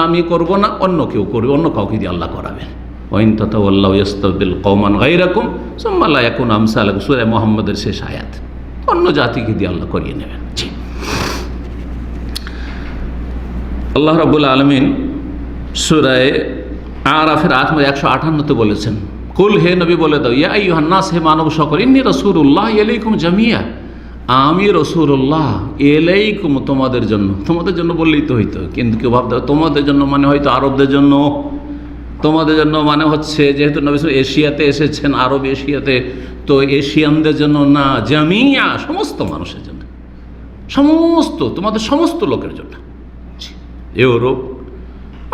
আমি করব না, অন্য কেউ করবে, অন্য কাউকে দিয়ে আল্লাহ করাবেন। ওয়াইন তাতাওয়াল্লাউ ইস্তাবদিল কওমান গায়রাকুম সুম্মা লা ইয়াকুনু আমসালাকুম, সূরা মুহাম্মাদের শেষ আয়াত। অন্য জাতিকে দিয়ে আল্লাহ করিয়ে নেবেন। জি, আল্লাহ রাব্বুল আলামিন সূরা আরাফের 158-তে বলেছেন, কুল, হে নবী বলে দাও, ইয়া আইয়ুহান নাস, হে মানব সকল, ইন্নী রাসূলুল্লাহ ইলাইকুম জামিয়া, আমি রাসূলুল্লাহ ইলাইকুম, তোমাদের জন্য। তোমাদের জন্য বললেই তো হইতো, কিন্তু কেউ ভাবতে তোমাদের জন্য মানে হয়তো আরবদের জন্য, তোমাদের জন্য মানে হচ্ছে যেহেতু নবী এশিয়াতে এসেছেন, আরব এশিয়াতে, তো এশিয়ানদের জন্য না, জামিয়া, সমস্ত মানুষের জন্য, সমস্ত, তোমাদের সমস্ত লোকের জন্য। ইউরোপ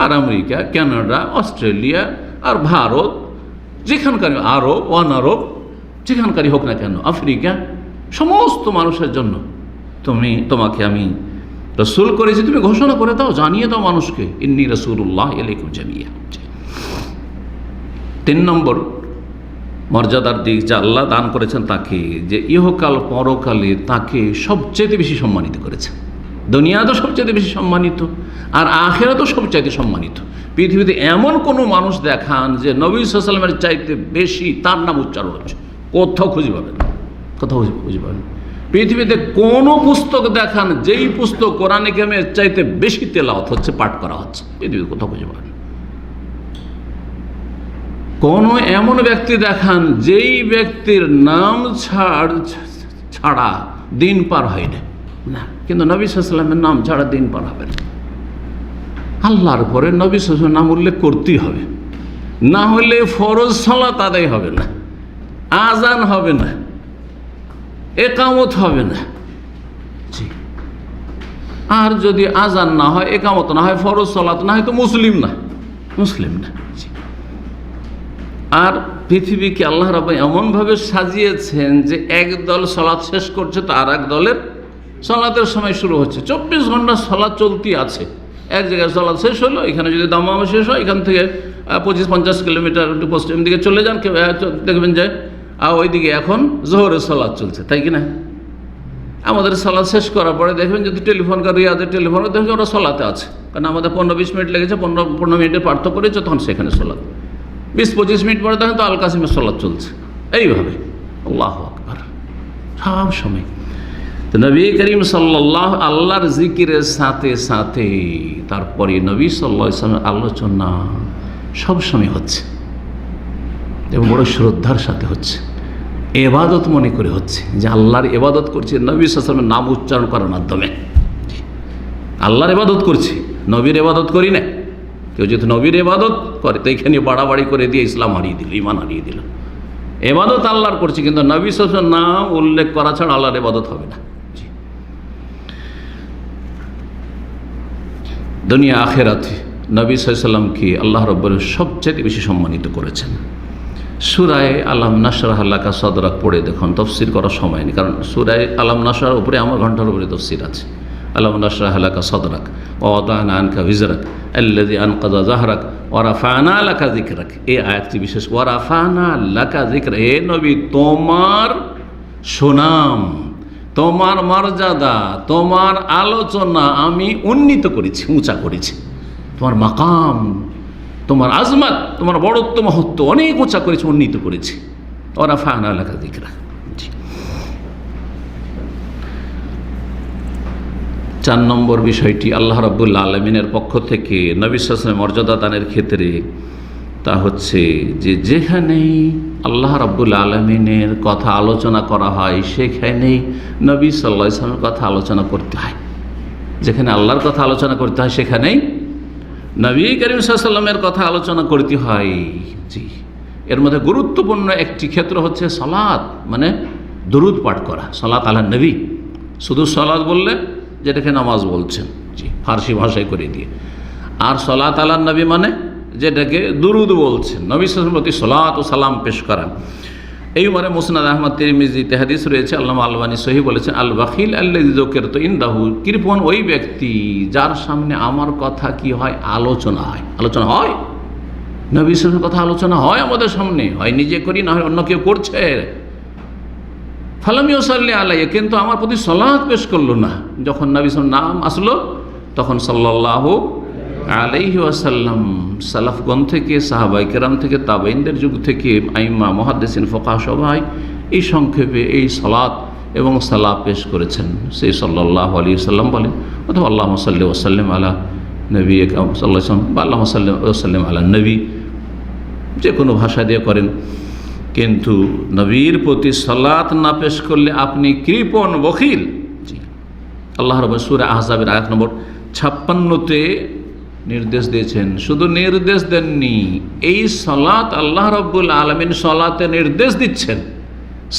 আর আমেরিকা, কানাডা, অস্ট্রেলিয়া আর ভারত, যেখানকারই, আরব, অনারব, যেখানকারই হোক না কেন, আফ্রিকা, সমস্ত মানুষের জন্য তোমাকে আমি রাসূল করেছি। তুমি ঘোষণা করে দাও, জানিয়ে দাও মানুষকে, ইন্নী রাসূলুল্লাহ ইলাইকুম জামিয়া। 3 নম্বর মর্যাদার দিক যা আল্লাহ দান করেছেন তাকে, যে ইহকাল পরকালে তাকে সবচেয়ে বেশি সম্মানিত করেছেন। দুনিয়া তো সবচেয়ে বেশি সম্মানিত, আর আখিরাত তো সবচাইতে সম্মানিত। পৃথিবীতে এমন কোনো মানুষ দেখান যে নবী সাল্লাল্লাহু আলাইহি ওয়াসাল্লামের চাইতে বেশি তার নাম উচ্চারণ হচ্ছে, কোথাও খুঁজে পাবেন, কোথাও খুঁজে পাবেন। পৃথিবীতে কোনো পুস্তক দেখান যেই পুস্তক কোরআনে কারিমের চাইতে বেশি তেলাওয়াত হচ্ছে, পাঠ করা হচ্ছে, পৃথিবীতে কোথাও খুঁজে পাবেন। কোনো এমন ব্যক্তি দেখান যেই ব্যক্তির নাম ছাড়া দিন পার হয় না, কিন্তু নবী সাল্লাল্লাহু আলাইহি ওয়াসাল্লামের নাম ছাড়া দিন পার হবে না। আল্লাহর পরে নবী সাল্লাল্লাহু আলাইহি ওয়াসাল্লামের নাম উল্লেখ করতেই হবে, না হলে ফরজ সালাত আদায় হবে না, আজান হবে না, একামত হবে না। জি, আর যদি আজান না হয়, একামত না হয়, ফরজ সালাত না হয়, তো মুসলিম না। জি, আর পৃথিবীকে আল্লাহ রাব্বুল এমনভাবে সাজিয়েছেন যে একদল সালাত শেষ করছে, তো আর এক দলের সালাতের সময় শুরু হচ্ছে। 24 ঘন্টা সালাত চলতি আছে। এক জায়গায় সালাত শেষ হলো, এখানে যদি দামামা শেষ হয়, এখান থেকে 25-50 কিলোমিটার একটু পশ্চিম দিকে চলে যান, দেখবেন যে ওইদিকে এখন জোহরের সালাত চলছে, তাই কি না? আমাদের সালাত শেষ করার পরে দেখবেন যদি টেলিফোন করে, রিয়াদের টেলিফোন, দেখবেন ওরা সালাতে আছে, কারণ আমাদের 15-20 মিনিট লেগেছে, 15 মিনিটের পার্থক্য করেছে, তখন সেখানে সালাত। 20-25 মিনিট পরে দেখেন তো আল কাসিমের সালাত চলছে। এইভাবে আল্লাহু আকবার সব সময়। তো নবী করিম সাল্লাল্লাহু আল্লাহর জিকিরের সাথে সাথে তারপরে নবী সাল্লাল্লাহু আলাইহি ওয়াসাল্লামের আলোচনা সবসময় হচ্ছে, এবং বড় শ্রদ্ধার সাথে হচ্ছে, এবাদত মনে করে হচ্ছে, যে আল্লাহর এবাদত করছে নবী সাল্লাল্লাহু আলাইহি ওয়াসাল্লামের নাম উচ্চারণ করার মাধ্যমে। আল্লাহর এবাদত করছি, নবীর এবাদত করি না। কেউ যদি নবীর এবাদত করে, তো এখানে বাড়াবাড়ি করে দিয়ে ইসলাম হারিয়ে দিল, ইমান হারিয়ে দিল। এবাদত আল্লাহর করছি, কিন্তু নবী সাল্লাল্লাহু আলাইহি ওয়াসাল্লামের নাম উল্লেখ করা ছাড়া আল্লাহর এবাদত হবে না। দুনিয়া আখেরাতে নবী সাল্লাল্লাহু আলাইহি ওয়াসাল্লামকে আল্লাহ রাব্বুল সবচেয়ে বেশি সম্মানিত করেছেন। সূরা আলাম নাশরাহ লাকা সাদরাক পড়ে দেখুন, তাফসীর করার সময় নেই, কারণ সূরা আলাম নাশরার উপরে আমার ঘন্টার উপরে তাফসীর আছে। আলাম নাশরাহ লাকা সাদরাক ওয়া ওয়াদানা আনকা বিজরাক আল্লাযী আনকাযা যাহরাক ওয়া রাফা'না লাকা যিকরাক। এই আয়াতটি বিশেষ, ওয়া রাফা'না লাকা যিকরাক, হে নবী তোমার সুনাম, তোমার মর্যাদা, তোমার আলোচনা আমি উন্নীত করেছি, উঁচা করেছি। তোমার মাকাম, তোমার আজমাত, তোমার বড়ত্ব, মহত্ব অনেক উঁচা করেছি, উন্নীত করেছি। ওয়া রাফা'না লাকা যিকরাক। 4 নম্বর বিষয়টি আল্লাহ রাব্বুল আলামিনের পক্ষ থেকে নবী সাল্লাল্লাহু আলাইহি ওয়াসাল্লামের মর্যাদা দানের ক্ষেত্রে, তা হচ্ছে যে যেখানেই আল্লাহ রাব্বুল আলামিনের কথা আলোচনা করা হয়, সেখানেই নবী সাল্লাল্লাহু আলাইহি ওয়াসাল্লামের কথা আলোচনা করতে হয়। যেখানে আল্লাহর কথা আলোচনা করতে হয়, সেখানেই নবী করিম সাল্লাল্লাহু আলাইহি ওয়াসাল্লামের কথা আলোচনা করতে হয়। জি, এর মধ্যে গুরুত্বপূর্ণ একটি ক্ষেত্র হচ্ছে সালাত, মানে দরুদ পাঠ করা, সালাত আলা নবী। শুধু সালাত বললে যেটাকে নামাজ বলছেন, জি, ফার্সি ভাষায় করে দিয়ে। আর সালাত আলা নবী মানে যেটাকে দুরুদ বলছেন, নবী সাল্লাল্লাহু আলাইহি ওয়াসাল্লামের প্রতি সালাত ও সালাম পেশ করা। এই মানে মুসনাদ আহমদ তিরমিজিতে হাদিস রয়েছে, আল্লামা আলবানী সহিহ বলেছেন, আল বাখিল আল্লাযী যুকিরতু ইনদাহু, কৃপণ ওই ব্যক্তি যার সামনে আমার কথা কি হয়, আলোচনা হয়। আলোচনা হয়, নবী সাল্লাল্লাহু আলাইহি ওয়াসাল্লামের কথা আলোচনা হয় আমাদের সামনে, হয় নিজে করি, না হয় অন্য কেউ করছে। ফালাম ইউসাল্লি আলাইহি, কিন্তু আমার প্রতি সালাত পেশ করলো না। যখন নবী সাল্লাল্লাহু আলাইহি ওয়াসাল্লাম নাম আসলো তখন সাল্লাল্লাহু আলাইহি ওয়াসাল্লাম সালাফগণ থেকে, সাহাবায়ে কেরাম থেকে, তাবেঈনদের যুগ থেকে, আইম্মা মুহাদ্দিসিন ফুকাহা সবাই এই সংক্ষেপে এই সালাত এবং সালাম পেশ করেছেন। সেই সাল্লাল্লাহু আলাইহি ওয়াসাল্লাম বলেন, অথবা আল্লাহুম্মা সাল্লি ওয়া সাল্লিম আলা নবী সাল্লাল্লাহু আলাইহি ওয়াসাল্লাম, বা আল্লাহুম্মা সাল্লি ওয়া সাল্লিম আলা নবী, যে কোনো ভাষা দিয়ে করেন। কিন্তু নবীর প্রতি সালাত না পেশ করলে আপনি কৃপণ, বখিল। জি, আল্লাহ রাব্বুল সূরা আহজাবের আয়াত নম্বর 56-তে নির্দেশ দিয়েছেন। শুধু নির্দেশ দেননি, এই সালাত আল্লাহ রাব্বুল আলামিন সালাতে নির্দেশ দিচ্ছেন।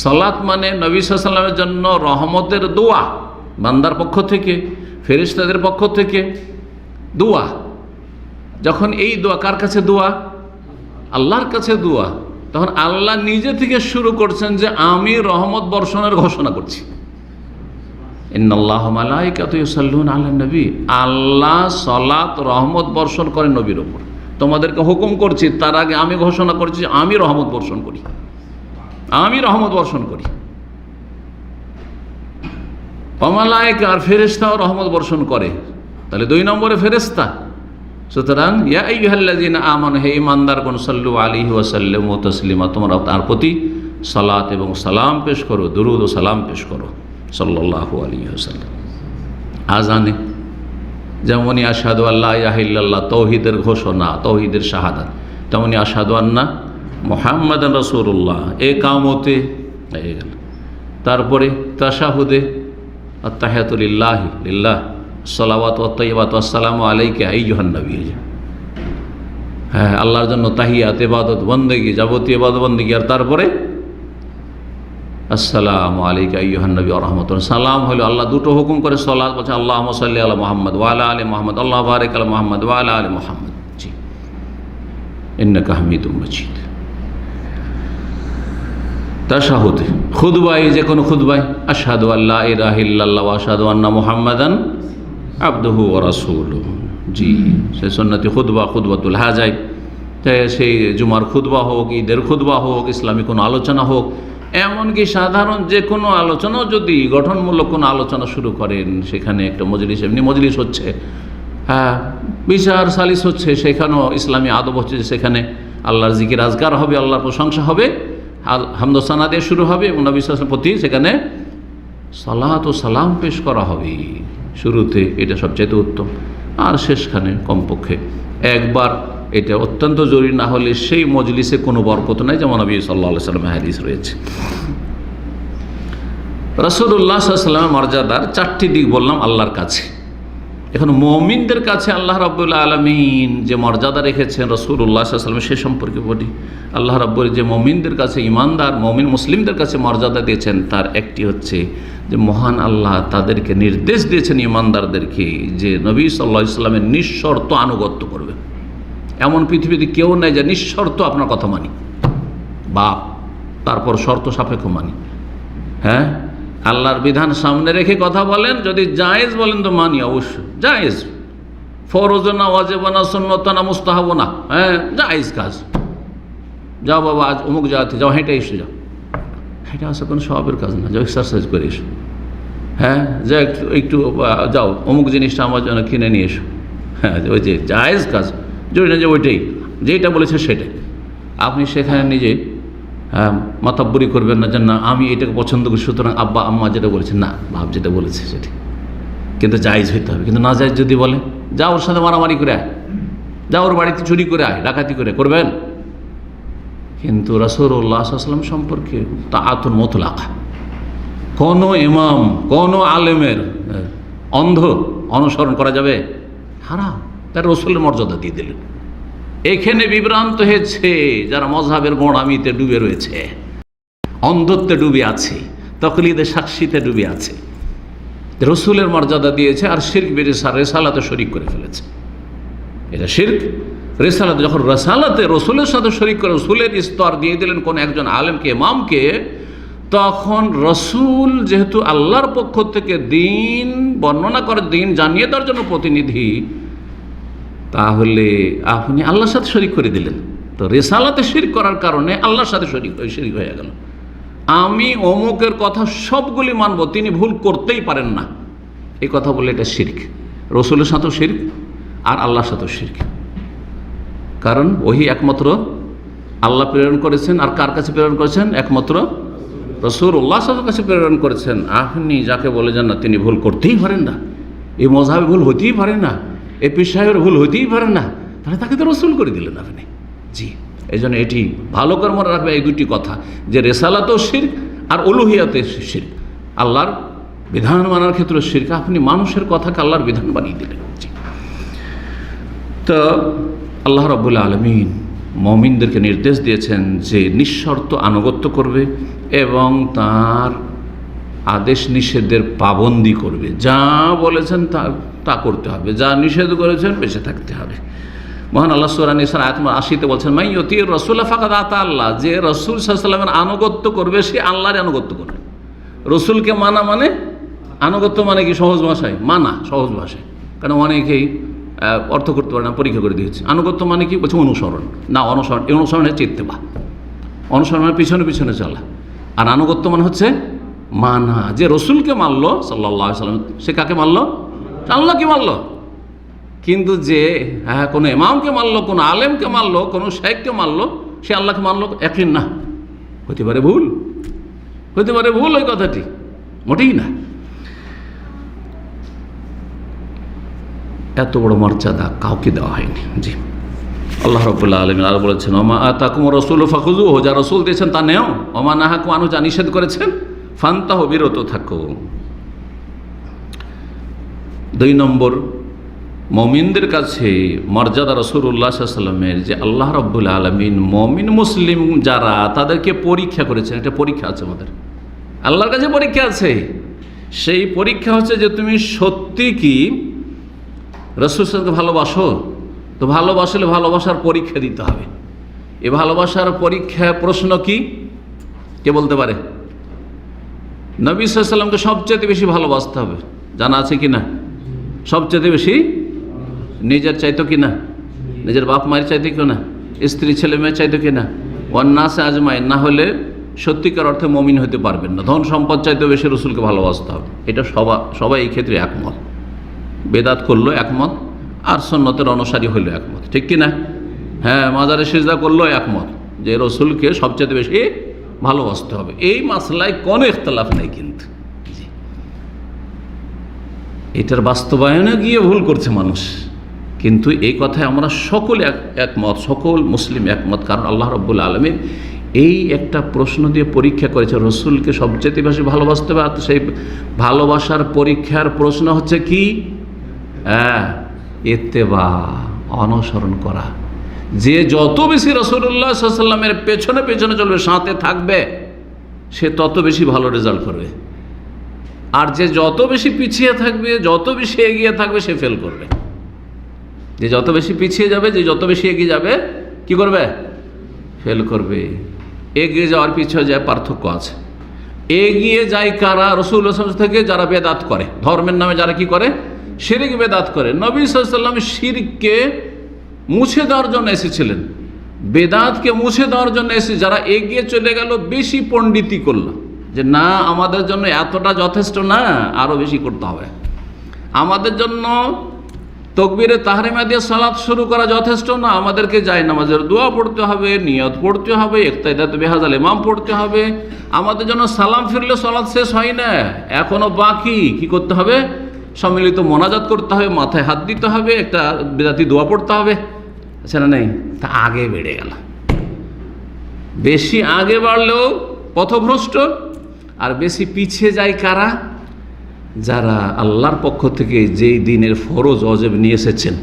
সালাত মানে নবী সাল্লাল্লাহু আলাইহি ওয়াসাল্লামের জন্য রহমতের দোয়া, বান্দার পক্ষ থেকে, ফেরেশতাদের পক্ষ থেকে দোয়া। যখন এই দোয়া, কার কাছে দোয়া? আল্লাহর কাছে দোয়া, তখন আল্লাহ নিজে থেকে শুরু করছেন যে আমি রহমত বর্ষণের ঘোষণা করছি। ইন্নাল্লাহা মালাইকাতুহু ইউসাল্লুনা আলান নবী, আল্লাহ সালাত রহমত বর্ষণ করেন নবীর উপর। তোমাদেরকে হুকুম করছি, তার আগে আমি ঘোষণা করছি আমি রহমত বর্ষণ করি, আমি রহমত বর্ষণ করি। মালায়েকা আর ফেরেশতাও রহমত বর্ষণ করে, তাহলে 2 নম্বরে ফেরেশতা। সুতরাং ইয়া আইয়ুহাল্লাযীনা আমানু, হে ঈমানদারগণ, সাল্লু আলাইহি ওয়া সাল্লিমু তাসলিমা, তোমরা তার প্রতি সালাত এবং সালাম পেশ করো, দুরূদ ও সালাম পেশ করো সাল্লাল্লাহু আলাইহি ওয়াসাল্লাম। আজানে যেমনই আশহাদু আল্লা ইলাহা ইল্লাল্লাহ তাওহীদের ঘোষণা, তাওহীদের শাহাদাত, তেমনি আশহাদু আন্না মুহাম্মাদান রাসূলুল্লাহ ইকামতে হয়ে গেল। তারপরে তাশাহুদে আত-তাহিয়াতু লিল্লাহি লিল্লাহ, সালাওয়াতু ওয়াত তাইয়্যিবাতু আসসালামু আলাইকা আইয়ুহান নবী। হ্যাঁ, আল্লাহর জন্য তাহিয়াত, ইবাদত, বন্দেগী, যাবতীয় ইবাদত বন্দেগী। আর তারপরে আসসালামু আলাইকা আইয়ুহান নবী ওয়া রাহমাতুল্লাহ। সালাম হলো আল্লাহ দুটো হুকুম করে, সালাত বলছে আল্লাহুম্মা সাল্লি আলা মুহাম্মদ ওয়া আলা আলি মুহাম্মদ, আল্লাহু বারিক আলা মুহাম্মদ ওয়া আলা আলি মুহাম্মদ। জি, ইন্নাকা হামিদুম মাজিদ। তাশাহুদ, খুতবায়, যে কোনো খুতবায় আশহাদু আল্লা ইলাহা ইল্লাল্লাহ ওয়া আশহাদু আন্না মুহাম্মাদান আবদুহু ওয়া রাসূলুহু। জি, সেই সুন্নতি খুতবা, খুতবাতুল হাজাই, সেই জুমার খুতবা হোক, ঈদের খুতবা হোক, ইসলামী কোনো আলোচনা হোক, এমনকি সাধারণ যে কোনো আলোচনাও যদি গঠনমূলক কোনো আলোচনা শুরু করেন, সেখানে একটা মজলিস, এমনি মজলিস হচ্ছে, হ্যাঁ, বিচার সালিস হচ্ছে, সেখানেও ইসলামী আদব হচ্ছে, সেখানে আল্লাহর জিকির আজকার হবে, আল্লাহর প্রশংসা হবে, হামদ সানা দিয়ে শুরু হবে, এবং নবী সাল্লাল্লাহু আলাইহি ওয়াসাল্লামের প্রতি সেখানে সালাত ও সালাম পেশ করা হবে শুরুতে। এটা সবচাইতে উত্তম। আর শেষখানে কমপক্ষে একবার, এটা অত্যন্ত জরুরি, না হলে সেই মজলিসে কোনো বরকত নাই, যেমন নবী সাল্লাল্লাহু আলাইহি ওয়াসাল্লামের হাদিস রয়েছে। রাসূলুল্লাহ সাল্লাল্লাহু আলাইহি ওয়াসাল্লামের মর্যাদার 4টি দিক বললাম আল্লাহর কাছে। এখন মুমিনদের কাছে আল্লাহ রাব্বুল আলামিন যে মর্যাদা রেখেছেন রাসূলুল্লাহ সাল্লাল্লাহু আলাইহি ওয়াসাল্লাম, সে সম্পর্কে বলি। আল্লাহ রাব্বুল যে মুমিনদের কাছে, ঈমানদার মুমিন মুসলিমদের কাছে মর্যাদা দিয়েছেন, তার একটি হচ্ছে যে মহান আল্লাহ তাদেরকে নির্দেশ দিয়েছেন, ঈমানদারদেরকে, যে নবী সাল্লাল্লাহু আলাইহি ওয়াসাল্লামের নিঃশর্ত আনুগত্য করবে। এমন পৃথিবীতে কেউ নাই যে নিঃশর্ত আপনার কথা মানি, বাপ, তারপর শর্ত সাপেক্ষ মানি। হ্যাঁ, আল্লাহর বিধান সামনে রেখে কথা বলেন, যদি জায়েজ বলেন তো মানি, অবশ্যই জায়েজ, ফরজ না, ওয়াজিব না, সুন্নত না, মুস্তাহাব না, হ্যাঁ জায়েজ কাজ। যাও বাবা, আজ অমুক জায়গাতে যাও, হেঁটে এসে যাও, হেঁটে আসা কোনো স্বভাবের কাজ না, যাও এক্সারসাইজ করে এসো। হ্যাঁ, যা একটু যাও অমুক জিনিসটা আমার জন্য কিনে নিয়ে এসো। হ্যাঁ, ওই যে জায়েজ কাজ, জরুরি না যে ওইটাই, যেটা বলেছে সেটাই। আপনি সেখানে নিজে মাতাব্বরি করবেন না যে না আমি এটাকে পছন্দ করি, সুতরাং আব্বা আম্মা যেটা বলেছেন, না, বাপ যেটা বলেছে সেটি, কিন্তু জায়েজ হইতে হবে। কিন্তু না জায়েজ যদি বলে, যা ওর সাথে মারামারি করে আয়, যা ওর বাড়িতে চুরি করে আয়, ডাকাতি করে, করবেন। কিন্তু রাসূলুল্লাহ সাল্লাল্লাহু আলাইহি ওয়াসাল্লাম সম্পর্কে তাআতুন মুতলাকা, কোনো ইমাম, কোনো আলেমের অন্ধ অনুসরণ করা যাবে? হারাম। তার রাসূলের মর্যাদা দিয়ে দিলেন। এখানে বিভ্রান্ত হয়েছে যারা মযহাবের গোঁড়ামিতে ডুবে রয়েছে, অন্ধত্বে ডুবে আছে, তাকলিদে সাক্ষীতে ডুবে আছে। রাসূলের মর্যাদা দিয়েছে আর শিরক বিরিসালাতে শরীক করে ফেলেছে। এটা শিরক রেসালাতে, যখন রেসালাতে রসুলের সাথে শরীক করে রসুলের স্তর দিয়ে দিলেন কোন একজন আলেমকে, ইমামকে, তখন রসুল যেহেতু আল্লাহর পক্ষ থেকে দিন বর্ণনা করে, দিন জানিয়ে দেওয়ার জন্য প্রতিনিধি, তাহলে আপনি আল্লাহর সাথে শরীক করে দিলেন। তো রেসালাতে শিরক করার কারণে আল্লাহর সাথে শরীক হয়ে গেল। আমি অমুকের কথা সবগুলি মানব, তিনি ভুল করতেই পারেন না, এই কথা বলে এটা শিরক। রসুলের সাথেও শিরক আর আল্লাহর সাথেও শিরক। কারণ ওহি একমাত্র আল্লাহ প্রেরণ করেছেন, আর কার কাছে প্রেরণ করেছেন? একমাত্র রাসূলুল্লাহ সাল্লাল্লাহু আলাইহি ওয়াসাল্লামের কাছে প্রেরণ করেছেন। আপনি যাকে বলে যান না তিনি ভুল করতেই পারেন না, এই মযহাবে ভুল হতেই পারে না, এই পীর সাহেবের ভুল হতেই পারে না, তাহলে তাকে তো রসুল করে দিলেন আপনি। জি, এই জন্য এটি ভালো করে মনে রাখবে এই দুটি কথা, যে রেসালাতেও শিরক আর উলুহিয়াতে শিরক। আল্লাহর বিধান মানার ক্ষেত্রে শিরক, আপনি মানুষের কথাকে আল্লাহর বিধান বানিয়ে দিলেন। জি, তো আল্লাহ রাব্বুল আলামিন মুমিনদেরকে নির্দেশ দিয়েছেন যে নিঃশর্ত আনুগত্য করবে এবং তার আদেশ নিষেধের পাবন্দি করবে। যা বলেছেন তা করতে হবে, যা নিষেধ করেছেন বেঁচে থাকতে হবে। মহান আল্লাহ সূরা নিসার আয়াত ৮০-তে বলছেন, মাই ইউতির রাসূলা ফাকাদ আতা আল্লাহ, যে রাসূল সাল্লাল্লাহু আলাইহি ওয়াসাল্লামের আনুগত্য করবে সে আল্লাহর আনুগত্য করবে। রসুলকে মানা মানে, আনুগত্য মানে কি? সহজ ভাষায় মানা, সহজ ভাষায়, কারণ অনেকেই অর্থ করতে পারে না, পরীক্ষা করে দিয়েছে। আনুগত্য মানে কি? বলছে অনুসরণ। না, অনুসরণের চিত্তেবা, অনুসরণের পিছনে পিছনে চলা। আর আনুগত্য মানে হচ্ছে মানা। যে রসুলকে মানলো সাল্লাল্লাহু আলাইহি ওয়াসাল্লাম, সে কাকে মানলো? আল্লাহকে মানলো। কিন্তু যে কোনো ইমামকে মানলো, কোনো আলেমকে মানলো, কোনো শাইখকে মানলো, সে আল্লাহকে মানলো, একই না। হতে পারে ভুল, হতে পারে ভুল, ওই কথাটি মোটেই না। এত বড় মর্যাদা কাউকে দেওয়া হয়নি। জি, আল্লাহ রাব্বুল আলামিন আর বলেছেন, ওমা আতাকুমুর রাসূলু ফাখুযুহু, যা রাসূল দিয়েছেন তা নেও, ওমা নাহাকুম আনহু, যা নিষেধ করেছেন ফান্তাহু, বিরত থাকো। ২ নম্বর, মুমিনদের কাছে মর্যাদা রাসূলুল্লাহ সাল্লাল্লাহু আলাইহি ওয়াসাল্লামের, যে আল্লাহ রাব্বুল আলামিন মুমিন মুসলিম যারা তাদেরকে পরীক্ষা করেছেন। একটা পরীক্ষা আছে আমাদের, আল্লাহর কাছে পরীক্ষা আছে। সেই পরীক্ষা হচ্ছে যে তুমি সত্যি কি রাসূল সাল্লাল্লাহু আলাইহি ওয়াসাল্লামকে ভালোবাসো? তো ভালোবাসলে ভালোবাসার পরীক্ষা দিতে হবে। এই ভালোবাসার পরীক্ষা প্রশ্ন কি? কে বলতে পারে? নবী সাল্লাল্লাহু আলাইহি ওয়াসাল্লামকে সবচেয়ে বেশি ভালোবাসতে হবে, জানা আছে কি না? সবচেয়ে বেশি নিজের চাইতো কি না? নিজের বাপ মায়ের চাইতে কেউ না? স্ত্রী ছেলে মেয়ের চাইতো কি না? ওয়ান্নাসে আজমাইন, না হলে সত্যিকার অর্থে মুমিন হতে পারবেন না। ধন সম্পদ চাইতে বেশি রসুলকে ভালোবাসতে হবে। এটা সবাই এই ক্ষেত্রে একমত। বেদাত করলো একমত, আর সুন্নতের অনুসারী হইল একমত, ঠিক কি না? হ্যাঁ, মাজারে সিজদা করলো একমত যে রসুলকে সবচেয়ে বেশি ভালোবাসতে হবে। এই মাসলায় কোনো ইখতিলাফ নেই। কিন্তু এটার বাস্তবায়নে গিয়ে ভুল করছে মানুষ, কিন্তু এই কথায় আমরা সকলে একমত, সকল মুসলিম একমত। কারণ আল্লাহ রাব্বুল আলামিন এই একটা প্রশ্ন দিয়ে পরীক্ষা করেছে, রসুলকে সবচেয়ে বেশি ভালোবাসতে হবে। আর সেই ভালোবাসার পরীক্ষার প্রশ্ন হচ্ছে কি? ইত্তেবা, অনুসরণ করা। যে যত বেশি রাসূলুল্লাহ সাল্লাল্লাহু আলাইহি ওয়াসাল্লামের পেছনে পেছনে চলবে, সাথে থাকবে, সে তত বেশি ভালো রেজাল্ট করবে। আর যে যত বেশি পিছিয়ে থাকবে, যত বেশি এগিয়ে থাকবে, সে ফেল করবে। যে যত বেশি পিছিয়ে যাবে, যে যত বেশি এগিয়ে যাবে, কি করবে? ফেল করবে। এগিয়ে যাওয়ার পিছিয়ে যায় পার্থক্য আছে। এগিয়ে যায় কারা? রাসূলুল্লাহ সাল্লাল্লাহু আলাইহি ওয়াসাল্লাম থেকে যারা বেদাত করে, ধর্মের নামে যারা কি করে? শিরক বেদাত করে। নবী সাল্লাল্লাহু আলাইহি ওয়াসাল্লাম শিরককে মুছে দেওয়ার জন্য এসেছিলেন, বেদাতকে মুছে দেওয়ার জন্য এসে যারা এগিয়ে চলে গেল, বেশি পণ্ডিতি করলো, যে না আমাদের জন্য এতটা যথেষ্ট না, আরও বেশি করতে হবে। আমাদের জন্য তাকবীরে তাহরিমা দিয়ে সালাত শুরু করা যথেষ্ট না, আমাদেরকে জায়নামাজের দোয়া পড়তে হবে, নিয়ত পড়তে হবে, ইক্তাদাত বিহাজাল ইমাম পড়তে হবে। আমাদের জন্য সালাম ফিরলে সালাত শেষ হয় না, এখনো বাকি কি করতে হবে? সম্মিলিত মোনাজাত করতে হবে, মাথায় হাত দিতে হবে, একটা বিদাতি দোয়া পড়তে হবে, আছে না নেই? তা আগে বেড়ে গেল। বেশি আগে বাড়লেও পথভ্রষ্ট, আর বেশি পিছিয়ে যায় কারা? যারা আল্লাহর পক্ষ থেকে যেই দিনের ফরজ ওয়াজিব নিয়ে এসেছেন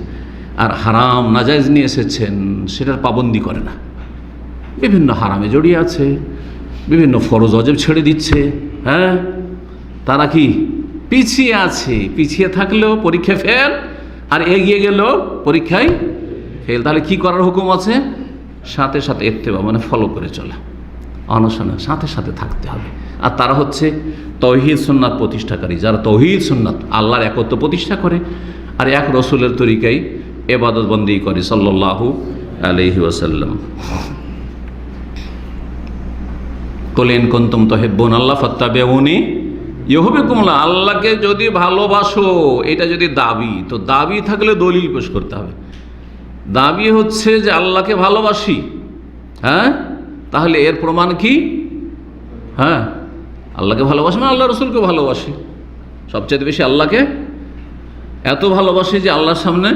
আর হারাম নাজায়েজ নিয়ে এসেছেন, সেটার পাবন্দি করে না, বিভিন্ন হারামে জড়িয়ে আছে, বিভিন্ন ফরজ ওয়াজিব ছেড়ে দিচ্ছে। হ্যাঁ, তারা কি পিছিয়ে আছে? পিছিয়ে থাকলেও পরীক্ষা ফেল, আর এগিয়ে গেলেও পরীক্ষায় ফেল, তাহলে কি করার হুকুম আছে? সাথে সাথে ইত্তেবা মানে ফলো করে চলা, অনুসরণের সাথে সাথে থাকতে হবে। আর তারা হচ্ছে তৌহিদ সুন্নাত প্রতিষ্ঠাকারী, যারা তৌহিদ সুন্নাত আল্লাহর একত্ব প্রতিষ্ঠা করে আর এক রসুলের তরিকায় ইবাদত বন্দেগী করে সাল্লাল্লাহু আলাইহি ওয়াসাল্লাম। কুল ইন কুনতুম তুহিব্বুনাল্লাহ ফাত্তাবিউনি ইউহিব্বুকুমুল্লাহ। আল্লাহকে যদি ভালোবাসো, এটা যদি দাবি, তো দাবি থাকলে দলিল পেশ করতে হবে। দাবি হচ্ছে যে আল্লাহকে ভালোবাসি, হ্যাঁ, তাহলে এর প্রমাণ কি? হ্যাঁ, আল্লাহকে ভালোবাসি মানে আল্লাহ রসুলকে ভালোবাসি, সবচেয়ে বেশি আল্লাহকে এত ভালোবাসি যে আল্লাহর সামনে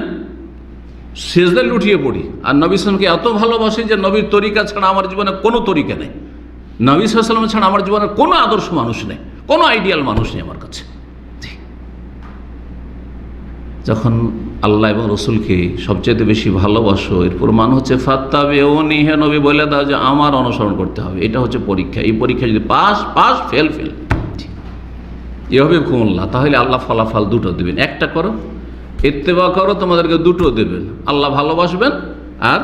সিজদায় লুটিয়ে পড়ি। আর নবী সাল্লামকে এত ভালোবাসি যে নবীর তরিকা ছাড়া আমার জীবনে কোনো তরিকা নেই, নবী সাল্লাম ছাড়া আমার জীবনে কোনো আদর্শ মানুষ নেই, কোনো আইডিয়াল মানুষ নেই আমার কাছে। যখন আল্লাহ এবং রসুলকে সবচেয়ে বেশি ভালোবাসো, এর প্রমাণ হচ্ছে ফাত্তাবিউনি, হে নবী বলে দাও যে আমার অনুসরণ করতে হবে। এটা হচ্ছে পরীক্ষা। এই পরীক্ষা যদি পাস পাস, ফেল ফেল, ইউহিব্বুকুমুল্লাহ, তাহলে আল্লাহ ফলাফল দুটো দেবেন। একটা করো, ইত্তেবা করো, তোমাদেরকে দুটো দেবেন, আল্লাহ ভালোবাসবেন আর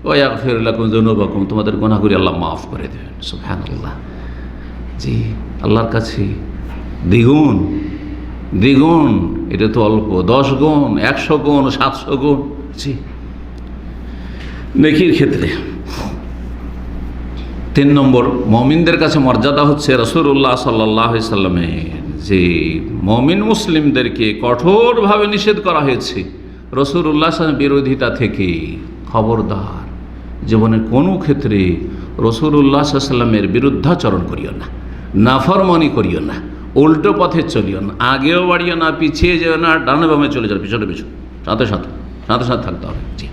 ওয়াগফির লাকুম যুনুবাকুম, তোমাদের গুনাহগুলি আল্লাহ মাফ করে দেবেন। সুবহানাল্লাহ। জি, আল্লাহর কাছে দ্বিগুণ দ্বিগুণ, এটা তো অল্প, 10 গুণ, 100 গুণ, 700 গুণ। জি, নেকির ক্ষেত্রে 3 নম্বর, মুমিনদের কাছে মর্যাদা হচ্ছে রাসূলুল্লাহ সাল্লাল্লাহু আলাইহি সাল্লামের যে মুমিন মুসলিমদেরকে কঠোরভাবে নিষেধ করা হয়েছে রাসূলুল্লাহ সাল্লাল্লাহু বিরোধিতা থেকে। খবরদার, জীবনের কোনো ক্ষেত্রে রাসূলুল্লাহ সাল্লাল্লাহু আলাইহি সাল্লামের বিরুদ্ধাচরণ করিও না, নাফরমানি করিও না, উল্টো পথে চলিও না, আগেও বাড়িও না, পিছিয়ে যেও না, ডানে বামে চলে যাও, পিছনে পিছনে, সাথে সাথে সাথে সাথে থাকতে হবে। জি,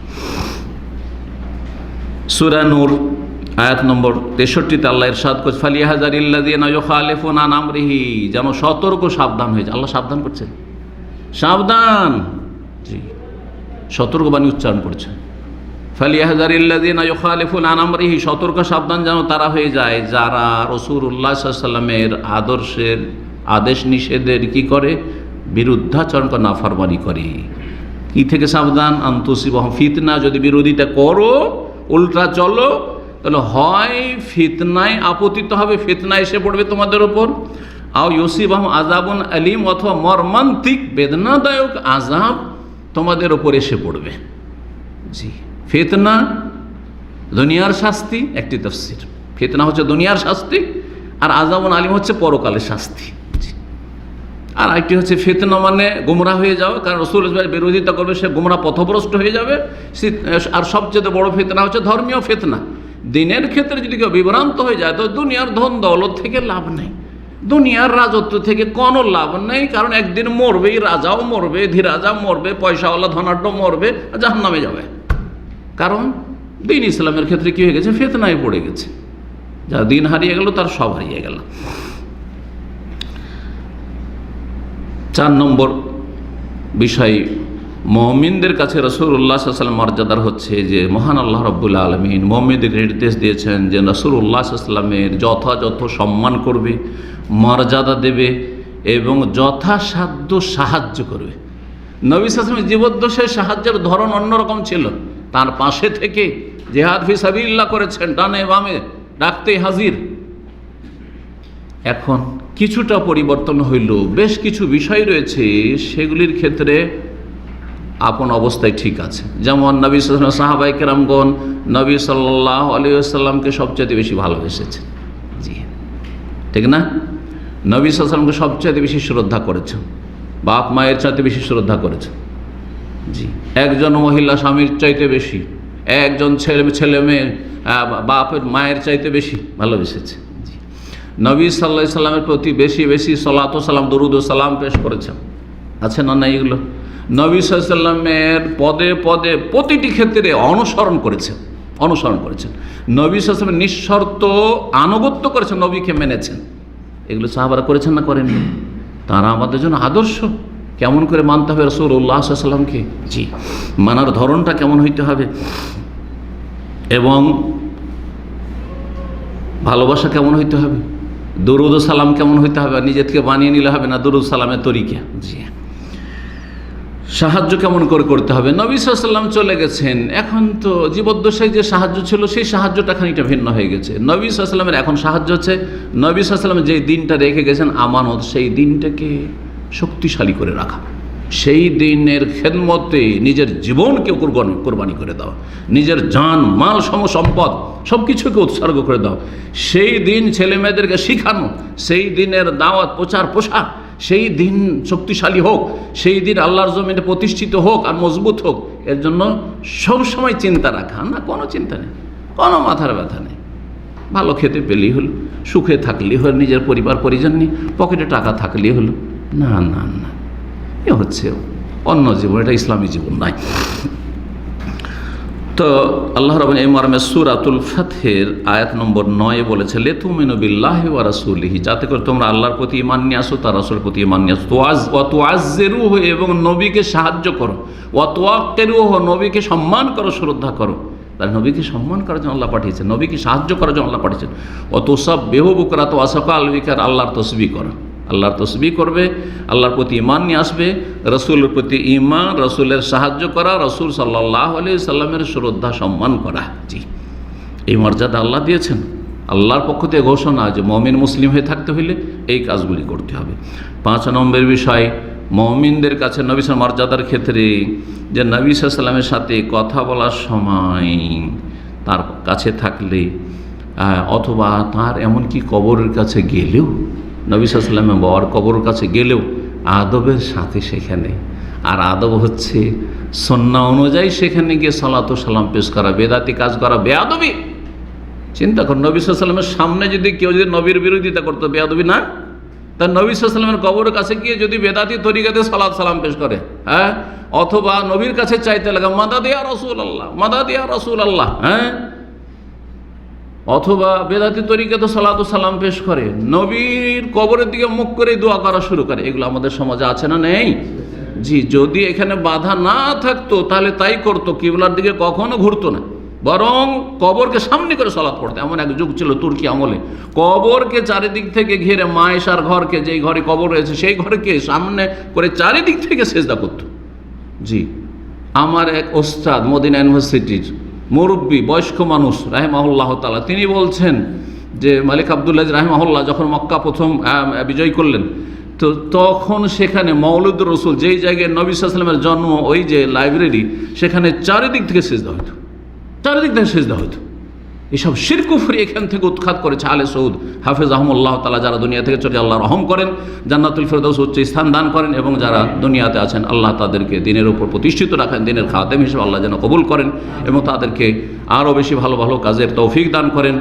সূরা নূর আয়াত নম্বর 63-তে আল্লাহ ইরশাদ করছে, ফালিয়াহযারিল্লাযীনা ইউখালিফুনা আন আমরিহি, যেন সতর্ক সাবধান হয়ে যায়। আল্লাহ সাবধান করছেন, সাবধান। জি, সতর্কবাণী উচ্চারণ করছেন। ফালিয়াহযারিল্লাযীনা ইউখালিফুনা আন আমরিহি, সতর্ক সাবধান যেন তারা হয়ে যায় যারা রাসূলুল্লাহ সাল্লাল্লাহু আলাইহি সাল্লামের আদর্শের আদেশ নিষেধের কি করে? বিরুদ্ধাচরণ করে, নাফরমানি করে। কি থেকে সাবধান? আন তুসিবাহুম ফিতনা, যদি বিরোধিতা করো, উল্টা চলো, তাহলে হয় ফিতনায় আপতিত হবে, ফিতনা এসে পড়বে তোমাদের ওপর, আও ইউসিবাহুম আযাবুন আলীম, অথবা মর্মান্তিক বেদনাদায়ক আযাব তোমাদের ওপর এসে পড়বে। জি, ফিতনা দুনিয়ার শাস্তি, একটি তাফসীর। ফিতনা হচ্ছে দুনিয়ার শাস্তি, আর আযাবুন আলীম হচ্ছে পরকালের শাস্তি। আর একটি হচ্ছে ফিতনা মানে গুমরাহ হয়ে যাওয়া, কারণ রাসূলুল্লাহর বিরোধিতা করবে সে গুমরাহ পথভ্রষ্ট হয়ে যাবে। আর সবচেয়ে বড় ফিতনা হচ্ছে ধর্মীয় ফিতনা। দিনের ক্ষেত্রে যদি কেউ বিভ্রান্ত হয়ে যায়, তো দুনিয়ার ধন দৌলত থেকে লাভ নেই, দুনিয়ার রাজত্ব থেকে কোনো লাভ নেই, কারণ একদিন মরবেই, রাজাও মরবে, ধীরাজা মরবে, পয়সাওয়ালা ধনাঢ্য মরবে, জাহান্নামে যাবে। কারণ দিন ইসলামের ক্ষেত্রে কী হয়ে গেছে? ফিতনায় পড়ে গেছে। যা দিন হারিয়ে গেল তার সব হারিয়ে গেল। 4 নম্বর বিষয়, মুমিনদের কাছে রাসূলুল্লাহ সাল্লাল্লাহু আলাইহি ওয়াসাল্লাম মর্যাদার হচ্ছে যে মহান আল্লাহ রাব্বুল আলামিন মুমিনদের নির্দেশ দিয়েছেন যে রাসূলুল্লাহ সাল্লাল্লাহু আলাইহি ওয়াসাল্লামের যথাযথ সম্মান করবে, মর্যাদা দেবে এবং যথাসাধ্য সাহায্য করবে। নবী সাল্লাল্লাহু আলাইহি ওয়াসাল্লামের জীবদ্দশায় সাহায্যের ধরন অন্যরকম ছিল। তার পাশে থেকে জিহাদ ফি সাবিলিল্লাহ করেছেন, ডানে বামে ডাকতেই হাজির। এখন কিছুটা পরিবর্তন হইল, বেশ কিছু বিষয় রয়েছে সেগুলির ক্ষেত্রে আপন অবস্থায় ঠিক আছে। যেমন নবী সাল্লাল্লাহু আলাইহি ওয়াসাল্লাম, সাহাবায়ে কেরামগণ নবী সাল্লাল্লাহু আলাইহি ওয়াসাল্লামকে সবচেয়ে বেশি ভালোবেসেছেন। জি, ঠিক না? নবী সাল্লাল্লাহু আলাইহি ওয়াসাল্লামকে সবচেয়ে বেশি শ্রদ্ধা করেছেন, বাপ মায়ের চাইতে বেশি শ্রদ্ধা করেছেন। জি, একজন মহিলা স্বামীর চাইতে বেশি, একজন ছেলে মেয়ে বাপের মায়ের চাইতে বেশি ভালোবেসেছে। জি, নবী সাল্লাল্লাহু আলাইহি ওয়াসাল্লামের প্রতি বেশি বেশি সালাত ও সালাম, দরুদ ও সালাম পেশ করেছেন। আছে না না এগুলো? নবী সাল্লাল্লাহু আলাইহি ওয়াসাল্লামের পদে পদে প্রতিটি ক্ষেত্রে অনুসরণ করেছেন। নবী সাল্লাল্লাহু আলাইহি ওয়াসাল্লামের নিঃশর্ত আনুগত্য করেছেন, নবীকে মেনেছেন। এগুলো সাহাবারা করেছেন না করেননি? তারা আমাদের জন্য আদর্শ। কেমন করে মানতে হবে রাসূলুল্লাহ সাল্লাল্লাহু আলাইহি ওয়াসাল্লামকে? জি, মানার ধরনটা কেমন হইতে হবে এবং ভালোবাসা কেমন হইতে হবে, দরুদ ও সালাম কেমন হইতে হবে। নিজে থেকে বানিয়ে নিলে হবে না, দরুদ সালামের তরিকা। জি, সাহায্য কেমন করে করতে হবে? নবী সাল্লাল্লাহু আলাইহি ওয়াসাল্লাম চলে গেছেন, এখন তো জীবদ্দশায় যে সাহায্য ছিল সেই সাহায্যটা খানিকটা ভিন্ন হয়ে গেছে। নবী সাল্লাল্লাহু আলাইহি ওয়াসাল্লামের এখন সাহায্য হচ্ছে নবী সাল্লাল্লাহু আলাইহি ওয়াসাল্লাম যে দিনটা রেখে গেছেন আমানত, সেই দিনটাকে শক্তিশালী করে রাখা, সেই দিনের খেদমতে নিজের জীবনকে কোরবানি করে দেওয়া, নিজের জান মাল সম্পদ সব কিছুকে উৎসর্গ করে দেওয়া, সেই দিন ছেলে মেয়েদেরকে শিখানো, সেই দিনের দাওয়াত প্রচার প্রসার, সেই দিন শক্তিশালী হোক, সেই দিন আল্লাহর জমিনে প্রতিষ্ঠিত হোক আর মজবুত হোক, এর জন্য সবসময় চিন্তা রাখা। না, কোনো চিন্তা নেই, কোনো মাথার ব্যথা নেই, ভালো খেতে পেলেই হলো, সুখে থাকলেই হলো, নিজের পরিবার পরিজন নিয়ে পকেটে টাকা থাকলেই হলো। না না না, এ হচ্ছে অন্য জীবন, এটা ইসলামী জীবন নয়। তো আল্লাহ রাব্বুল এই মর্মে সূরাতুল ফাতহের আয়াত নম্বর 9 বলেছে, লিতুমিনু বিল্লাহি ওয়া রাসূলিহি, যাতে করে তোমরা আল্লাহর প্রতি ঈমান নিয়ে আসো, তার রাসূলের প্রতি ঈমান নিয়ে আসো, ওয়া তুআজ্জিরুহু, এবং নবীকে সাহায্য করো, ওয়া তুওয়াক্কিরুহু, নবীকে সম্মান করো, শ্রদ্ধা করো। তার নবীকে সম্মান করার জন্য আল্লাহ পাঠিয়েছেন, নবীকে সাহায্য করার জন্য আল্লাহ পাঠিয়েছেন। ওয়া তুসাব্বিহু বুকরাত ওয়া আসাকাল, আল্লাহর তসবিহ করো, আল্লাহর তসবিহ করবে, আল্লাহর প্রতি ঈমান নিয়ে আসবে, রসুলের প্রতি ঈমান, রসুলের সাহায্য করা, রসুল সাল্লাল্লাহু আলাইহি সাল্লামের শ্রদ্ধা সম্মান করা। জি, এই মর্যাদা আল্লাহ দিয়েছেন। আল্লাহর পক্ষ থেকে ঘোষণা যে মুমিন মুসলিম হয়ে থাকতে হইলে এই কাজগুলি করতে হবে। 5 নম্বর বিষয়, মুমিনদের কাছে নবী সাল্লাল্লাহু আলাইহি মর্যাদার ক্ষেত্রে যে নবী সাল্লাল্লাহু আলাইহি সাল্লামের সাথে কথা বলার সময় তার কাছে থাকলে অথবা তার এমনকি কবরের কাছে গেলেও, নবী সাল্লাল্লাহু আলাইহি ওয়াসাল্লামের বাবার কবরের কাছে গেলেও আদবের সাথে সেখানে, আর আদব হচ্ছে সুন্নাহ অনুযায়ী সেখানে গিয়ে সালাত ও সালাম পেশ করা, বেদাতি কাজ করা বেয়াদবি। চিন্তা কর, নবী সাল্লাল্লাহু আলাইহি ওয়াসাল্লামের সামনে যদি কেউ যদি নবীর বিরোধিতা করতো, বেয়াদবি না? তার নবী সাল্লাল্লাহু আলাইহি ওয়াসাল্লামের কবরের কাছে গিয়ে যদি বেদাতি তরিকাতে সালাত সালাম পেশ করে, হ্যাঁ, অথবা নবীর কাছে চাইতে লাগা মাদাদ ইয়া রাসূলুল্লাহ, মাদাদ ইয়া রাসূলুল্লাহ, হ্যাঁ, অথবা বেদাতি তরিকাতে সালাত ও সালাম পেশ করে, নবীর কবরের দিকে মুখ করে দোয়া করা শুরু করে, এগুলো আমাদের সমাজে আছে না নেই? জি, যদি এখানে বাধা না থাকতো তাহলে তাই করতো, কিবলার দিকে কখনো ঘুরতো না, বরং কবরকে সামনে করে সালাত পড়তো। এমন এক যুগ ছিল তুর্কি আমলে, কবরকে চারিদিক থেকে ঘিরে, মা আয়েশার ঘরকে, যেই ঘরে কবর রয়েছে সেই ঘরকে সামনে করে চারিদিক থেকে সেজদা করতো। জি, আমার এক ওস্তাদ মদিনা ইউনিভার্সিটির মুরব্বী বয়স্ক মানুষ রাহিমাহুল্লাহ তাআলা, তিনি বলছেন যে মালিক আবদুল্লাহ রাহিমাহুল্লাহ যখন মক্কা প্রথম বিজয় করলেন, তো তখন সেখানে মওলুদ রসুল, যেই জায়গায় নবী সাল্লাল্লাহু আলাইহি ওয়াসাল্লামের জন্ম, ওই যে লাইব্রেরি, সেখানে চারিদিক থেকে সেজদা হতো, চারিদিক থেকে সেজদা হতো। এসব শিরক কুফরি এখান থেকে উৎখাত করেছে আলে সৌদ হাফেজাহুমুল্লাহ তাআলা, যারা দুনিয়া থেকে চলে আল্লাহ রহম করেন, জান্নাতুল ফেরদৌস উচ্চ স্থান দান করেন, এবং যারা দুনিয়াতে আছেন আল্লাহ তাদেরকে দিনের উপর প্রতিষ্ঠিত রাখেন, দিনের খাদেম হিসেবে আল্লাহ যেন কবুল করেন এবং তাদেরকে আরও বেশি ভালো ভালো কাজের তৌফিক দান করেন।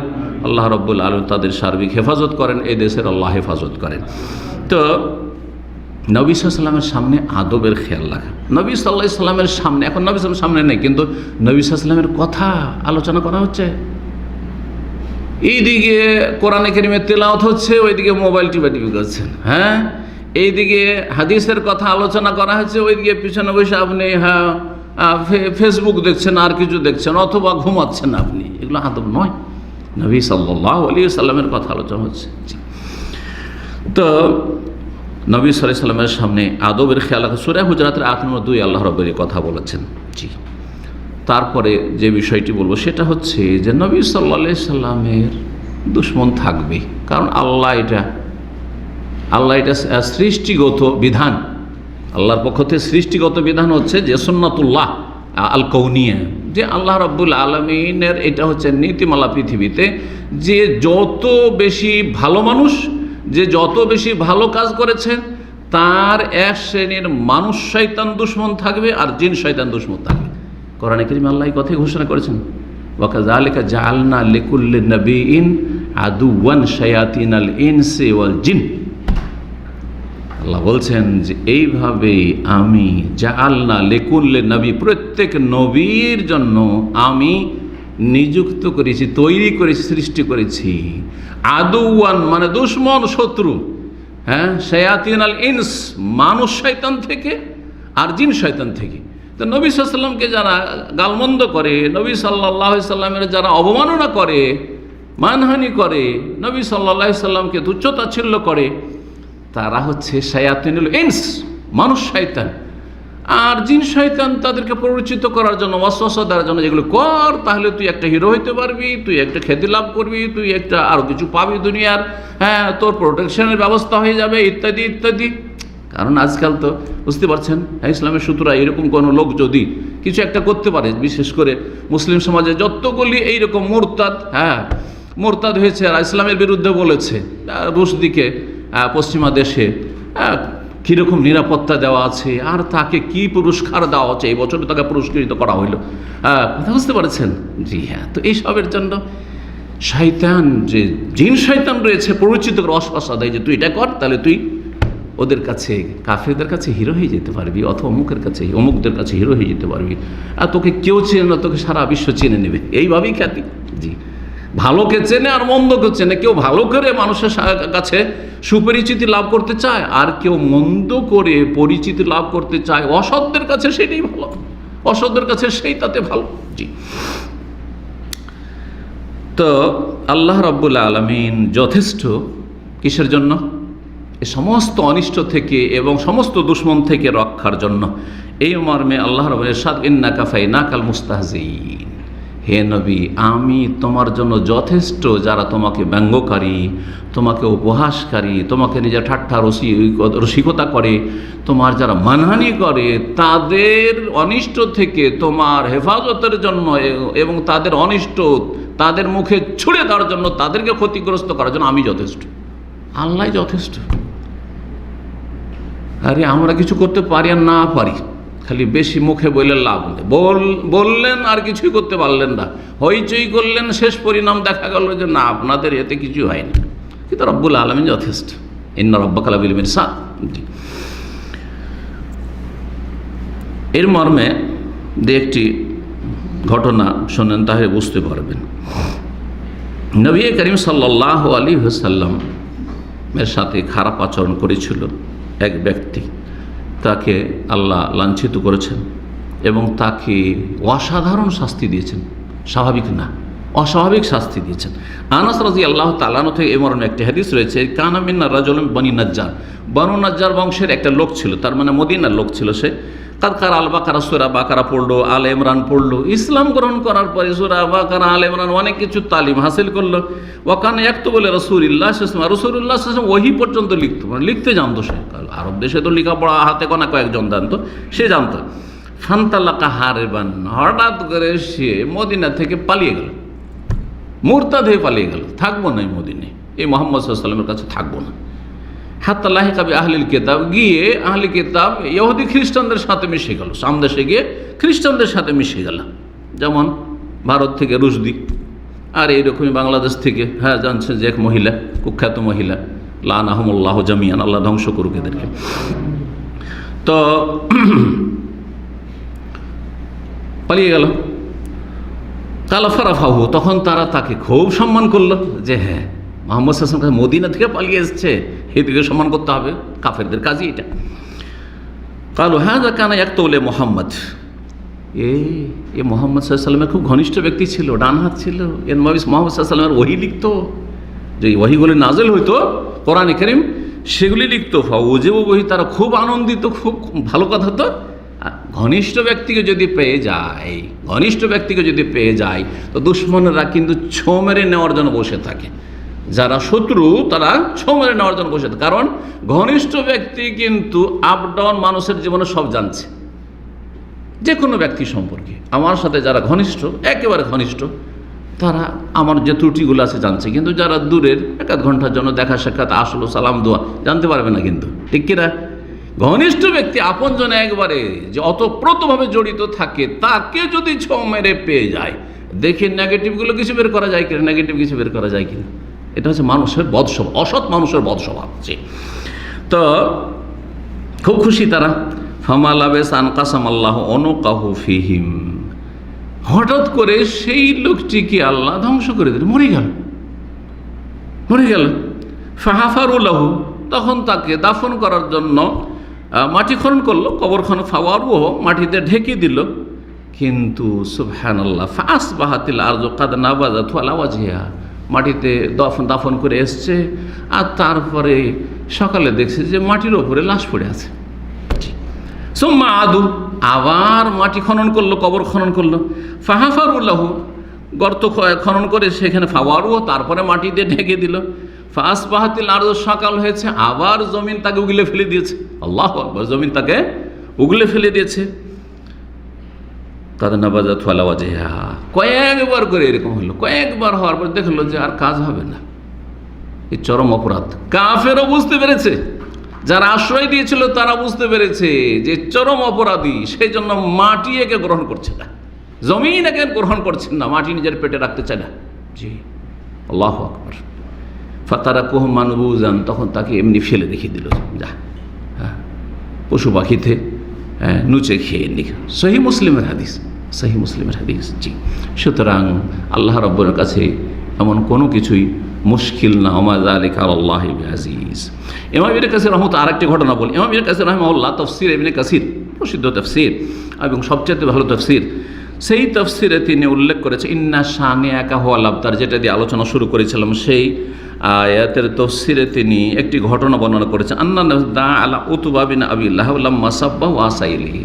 আল্লাহ রাব্বুল আলামিন তাদের সার্বিক হেফাজত করেন, এই দেশের আল্লাহ হেফাজত করেন। তো নবী সাল্লাল্লাহু আলাইহি ওয়াসাল্লামের সামনে আদবের খেয়াল রাখা, নবী সাল্লাল্লাহু আলাইহি ওয়াসাল্লামের সামনে, এখন নবী সাল্লাল্লাহু আলাইহি ওয়াসাল্লামের সামনে নেই, কিন্তু নবী সাল্লাল্লাহু আলাইহি ওয়াসাল্লামের কথা আলোচনা করা হচ্ছে, এইদিকে কোরআনে কারীমের তেলাওয়াত হচ্ছে, ওইদিকে মোবাইল টিপি করছেন, হ্যাঁ, এইদিকে হাদিসের কথা আলোচনা করা হচ্ছে, ওইদিকে পিছনে বসে আপনি ফেসবুক দেখছেন, আর কিছু দেখছেন, অথবা ঘুমাচ্ছেন আপনি। এগুলো আদব নয়। নবী সাল্লাল্লাহু আলাইহি ওয়াসাল্লামের কথা আলোচনা হচ্ছে। তো নবী সাল্লাল্লাহু আলাইহি ওয়াসাল্লামের সামনে আদবের খেয়াল রাখা, সূরা হুজুরাতের 8 নম্বর 2 আল্লাহ রাব্বুল কথা বলেছেন। জি, তারপরে যে বিষয়টি বলবো সেটা হচ্ছে যে নবী সাল্লাল্লাহু আলাইহি ওয়াসাল্লামের দুশমন থাকবে, কারণ আল্লাহ এটা সৃষ্টিগত বিধান, আল্লাহর পক্ষ থেকে সৃষ্টিগত বিধান হচ্ছে যে সুন্নাতুল্লাহ আল কৌনিয়া, যে আল্লাহ রাব্বুল আলামিনের এটা হচ্ছে নীতিমালা পৃথিবীতে, যে যত বেশি ভালো মানুষ, যে যত বেশি ভালো কাজ করেছেন, তার এক শ্রেণীর মানুষ শয়তান দুশমন থাকবে আর জিন শয়তান দুশমন থাকবে। কোরআনে কারীমে আল্লাহ এই কথাই ঘোষণা করেছেন, ওয়া কাযালিকা জাআলনা লিকুল্লি নাবিয়্যিন আদুওয়ান শায়াতিনাল ইনসি ওয়াল জিন। আল্লাহ বলছেন যে এইভাবে আমি জাআলনা লিকুল্লি নবী, প্রত্যেক নবীর জন্য আমি নিযুক্ত করেছি, তৈরি করেছি, সৃষ্টি করেছি, আদুওয়ান মানে দুশমন, শত্রু, হ্যাঁ, শায়াতিনাল ইনস মানুষ শয়তান থেকে আর জিন শয়তান থেকে। তো নবী সাল্লাল্লাহু আলাইহি ওয়াসাল্লামকে যারা গালমন্দ করে, নবী সাল্লাল্লাহু আলাইহি ওয়াসাল্লামের যারা অবমাননা করে, মানহানি করে, নবী সাল্লাল্লাহু আলাইহি ওয়াসাল্লামকে তুচ্ছ-তাচ্ছিল্য করে, তারা হচ্ছে শায়াতিনুল ইনস, মানুষ শয়তান। আর জিন শয়তান তাদেরকে পরিচিত করার জন্য, ওয়াসওয়াসা দেওয়ার জন্য, যেগুলো কর তাহলে তুই একটা হিরো হইতে পারবি, তুই একটা খ্যাতি লাভ করবি, তুই একটা আরও কিছু পাবি দুনিয়ার, হ্যাঁ তোর প্রোটেকশনের ব্যবস্থা হয়ে যাবে, ইত্যাদি ইত্যাদি। কারণ আজকাল তো বুঝতে পারছেন, হ্যাঁ ইসলামের সূত্রা এরকম কোনো লোক যদি কিছু একটা করতে পারে, বিশেষ করে মুসলিম সমাজে যতগুলি এইরকম মোরতাদ হয়েছে আর ইসলামের বিরুদ্ধে বলেছে, রুশ দিকে পশ্চিমা দেশে কীরকম নিরাপত্তা দেওয়া আছে, আর তাকে কি পুরস্কার দেওয়া হচ্ছে, এই বছরে তাকে পুরস্কৃত করা হইল, কথা বুঝতে পারছেন? জি হ্যাঁ। তো এইসবের জন্য শয়তান, যে জিন শয়তান রয়েছে, পরিচিত করে ওয়াসওয়াসা দেয় যে তুই এটা কর, তাহলে তুই ওদের কাছে, কাফেরদের কাছে হিরো হয়ে যেতে পারবি, অথবা অমুকদের কাছে হিরো হয়ে যেতে পারবি, আর তোকে কেউ চেনে না, তোকে সারা বিশ্ব চিনে নেবে, এইভাবেই খ্যাতি। জি, ভালোকে চেনে আর মন্দকে চেনে। কেউ ভালো করে মানুষের কাছে সুপরিচিতি লাভ করতে চায়, আর কেউ মন্দ করে পরিচিতি লাভ করতে চায় অসৎদের কাছে, সেটাই ভালো, অসৎদের কাছে সেই তাতে ভালো। জি। তো আল্লাহ রাব্বুল আলামিন যথেষ্ট কিসের জন্য? এই সমস্ত অনিষ্ট থেকে এবং সমস্ত দুশমন থেকে রক্ষার জন্য। এই মর্মে আল্লাহ রাব্বুল ইরশাদ, ইন্নাকা ফাইনাকাল মুস্তাহজিন, হে নবী আমি তোমার জন্য যথেষ্ট যারা তোমাকে ব্যঙ্গকারী, তোমাকে উপহাসকারী, তোমাকে নিজের ঠাট্টা রসিকতা করে, তোমার যারা মানহানি করে, তাদের অনিষ্ট থেকে তোমার হেফাজতের জন্য এবং তাদের অনিষ্ট তাদের মুখে ছুড়ে দেওয়ার জন্য, তাদেরকে ক্ষতিগ্রস্ত করার জন্য আমি যথেষ্ট। আল্লাহ যথেষ্ট। আরে আমরা কিছু করতে পারি আর না পারি, খালি বেশি মুখে বললে লাভ নেই, বললেন আর কিছুই করতে পারলেন না, হইচই করলেন, শেষ পরিণাম দেখা গেল যে না আপনাদের এতে কিছু হয়নি। কিন্তু রব্বুল আলামিন যথেষ্ট। ইন্না রাব্বাকা লাবিল মিরসাদ। এর মর্মে একটি ঘটনা শোনেন, তাহলে বুঝতে পারবেন। নবী করিম সাল্লাল্লাহু আলাইহি ওয়াসাল্লাম এর সাথে খারাপ আচরণ করেছিল এক ব্যক্তি, তাকে আল্লাহ লাঞ্ছিত করেছেন এবং তাকে অসাধারণ শাস্তি দিয়েছেন, স্বাভাবিক না, অস্বাভাবিক শাস্তি দিয়েছেন। আনাস রাদিয়াল্লাহু তাআলা আনহু থেকে এই মর্মে একটি হাদিস রয়েছে, কানা মিন্না রাজুলুন বনি নাজ্জার, বনু নাজ্জার বংশের একটা লোক ছিল, তার মানে মদিনার লোক ছিল। সে কাদকার আল বাকারা, সূরা বাকারা পড়লো, আল ইমরান পড়লো, ইসলাম গ্রহণ করার পরে সূরা বাকারা, আল ইমরান অনেক কিছু তালিম হাসিল করলো। ওয়াকান ইয়াকতুবু রাসূলুল্লাহ সাল্লাল্লাহু আলাইহি ওয়াসাল্লাম ওহী পর্যন্ত লিখতো, মানে লিখতে জানতো সে। আরব দেশে তো লেখাপড়া হাতে গোনা কয়েকজন জানতো, সে জানতো। ফান্তালাকা হারিবান, হঠাৎ করে সে মদিনা থেকে পালিয়ে গেল, মুরতাদ হয়ে পালিয়ে গেল, থাকবো না এই মদিনে, এই মুহাম্মদ সাল্লাল্লাহু আলাইহি ওয়াসাল্লামের কাছে থাকবো না। হাত্তা লাহিকা বি আহলিল কিতাব, গিয়ে আহলি কিতাব ইহুদি খ্রিস্টানদের সাথে মিশে গেল, সামদেশে গিয়ে খ্রিস্টানদের সাথে মিশে গেল। যেমন ভারত থেকে রুশদি, আর এইরকমই বাংলাদেশ থেকে, হ্যাঁ জানছেন যে এক মহিলা, কুখ্যাত মহিলা, লানাহুমুল্লাহ জামিয়ান, আল্লাহ ধ্বংস করুক এদেরকে। তো পালিয়ে গেল। কালাফারাফাহু, তখন তারা তাকে খুব সম্মান করলো যে হ্যাঁ মুহাম্মদ সাল্লাল্লাহু আলাইহি ওয়াসাল্লাম মদিনা থেকে পালিয়ে এসছে, এদিকে সম্মান করতে হবে, কাফেরদের কাজই এটা। কালু হাযা কানা ইয়াকতুলে মুহাম্মদ, এ মুহাম্মদ সাল্লাল্লাহু আলাইহি ওয়াসাল্লামের খুব ঘনিষ্ঠ ব্যক্তি ছিল, ডান হাত ছিল, এর নবী মুহাম্মদ সাল্লাল্লাহু আলাইহি ওয়াসাল্লামের ওহী লিখতো, যে ওহীগুলি নাজিল হইতো কোরআনে কারীম, সেগুলি লিখতো। ফাউজিবু বহি, তারা খুব আনন্দিত, খুব ভালো কথা। তো ঘনিষ্ঠ ব্যক্তিকে যদি পেয়ে যায়, তো দুশ্মনরা কিন্তু ছো মেরে নেওয়ার জন্য বসে থাকে, যারা শত্রু তারা ছো মেরে নেওয়ার জন্য বসে থাকে। কারণ ঘনিষ্ঠ ব্যক্তি কিন্তু আপ ডাউন মানুষের জীবনে সব জানছে, যে কোনো ব্যক্তি সম্পর্কে। আমার সাথে যারা ঘনিষ্ঠ, একেবারে ঘনিষ্ঠ, তারা আমার যে ত্রুটিগুলো আছে জানছে, কিন্তু যারা দূরের, এক আধ ঘন্টার জন্য দেখা সাক্ষাৎ, আসলো সালাম দোয়া জানতে পারবে না কিন্তু, ঠিক কিনা? ঘনিষ্ঠ ব্যক্তি, আপনজন একবারে যে অতপ্রতভাবে জড়িত থাকে, তাকে যদি ছো মেরে পেয়ে যায়, দেখে নেগেটিভগুলো কিছু বের করা যায় কিনা, নেগেটিভ কিছু বের করা যায় কিনা। এটা হচ্ছে মানুষের বদস্বভাব, অসৎ মানুষের বদস্বভাব। তো খুব খুশি তারা। ফামালাবেস আনকাসাম আল্লাহ অনুকাহু ফিহিম, হঠাৎ করে সেই লোকটিকে আল্লাহ ধ্বংস করে দিল, মরে গেল। ফাহাফারুল্লাহু, তখন তাকে দাফন করার জন্য মাটি খনন করলো, কবর খনন, ফাওয়ারুহ, মাটিতে ঢেকে দিল। কিন্তু সুবহানাল্লাহ, ফাসবাহাতিল আরযু কাদ নাবাযাতু আলা ওয়াজহিহা, মাটিতে দাফন করে এসছে, আর তারপরে সকালে দেখছে যে মাটির ওপরে লাশ পড়ে আছে। সুম্মা আদু, আবার মাটি খনন করলো, কবর খনন করলো। ফাহাফারুল্লাহ, গর্ত খনন করে সেখানে ফাওয়ারুও, তারপরে মাটি দিয়ে ঢেকে দিল। ফাস বাহাতিল আরো, সকাল হয়েছে, আবার জমিন তাকে উগলে ফেলে দিয়েছে। আল্লাহু আকবার, জমিন তাকে উগলে ফেলে দিয়েছে। তাদের নাবাজাত ফালাওয়াজেহা, কয়েকবার করে এরকম হলো। কয়েকবার হওয়ার পর দেখলো যে আর কাজ হবে না, এই চরম অপরাধ। কাফেরও বুঝতে পেরেছে, যারা আশ্রয় দিয়েছিল তারা বুঝতে পেরেছে যে চরম অপরাধী, সেই জন্য মাটি একে গ্রহণ করছে না, জমিন একে গ্রহণ করছেন না, মাটি নিজের পেটে রাখতে চায় না। জি, আল্লাহু আকবার। ফাতারাকুহু মানবুজান, তখন তাকে এমনি ফেলে রেখে দিল, যা পশু পাখিতে নুচে খেয়ে নি। সহি মুসলিমের হাদিস, সহি মুসলিমের হাদিস। জি, সুতরাং আল্লাহ রাব্বুল কাছে এমন কোনো কিছুই মুশকিল না। ওমা যালিকা আলাল্লাহি বিআজিজ। ইমাম ইবনে কাসির রাহমাতুল্লাহ, আরেকটি ঘটনা বলি। ইমাম ইবনে কাসির রাহিমাহুল্লাহ তাফসীর ইবনে কাসির, প্রসিদ্ধ তাফসীর এবং সবচেয়ে ভালো তাফসীর, সেই তাফসীরে তিনি উল্লেখ করেছে ইন্না শানিয়াকা হুয়াল আবতার, যেটা দিয়ে আলোচনা শুরু করেছিলাম। সেই আয়াতের তাফসীরে তিনি একটি ঘটনা বর্ণনা করেছেন। আন্না দা আলা উতবা বিন আবি লাহাব লাম্মা সাব্বা ওয়া সাইলিহি,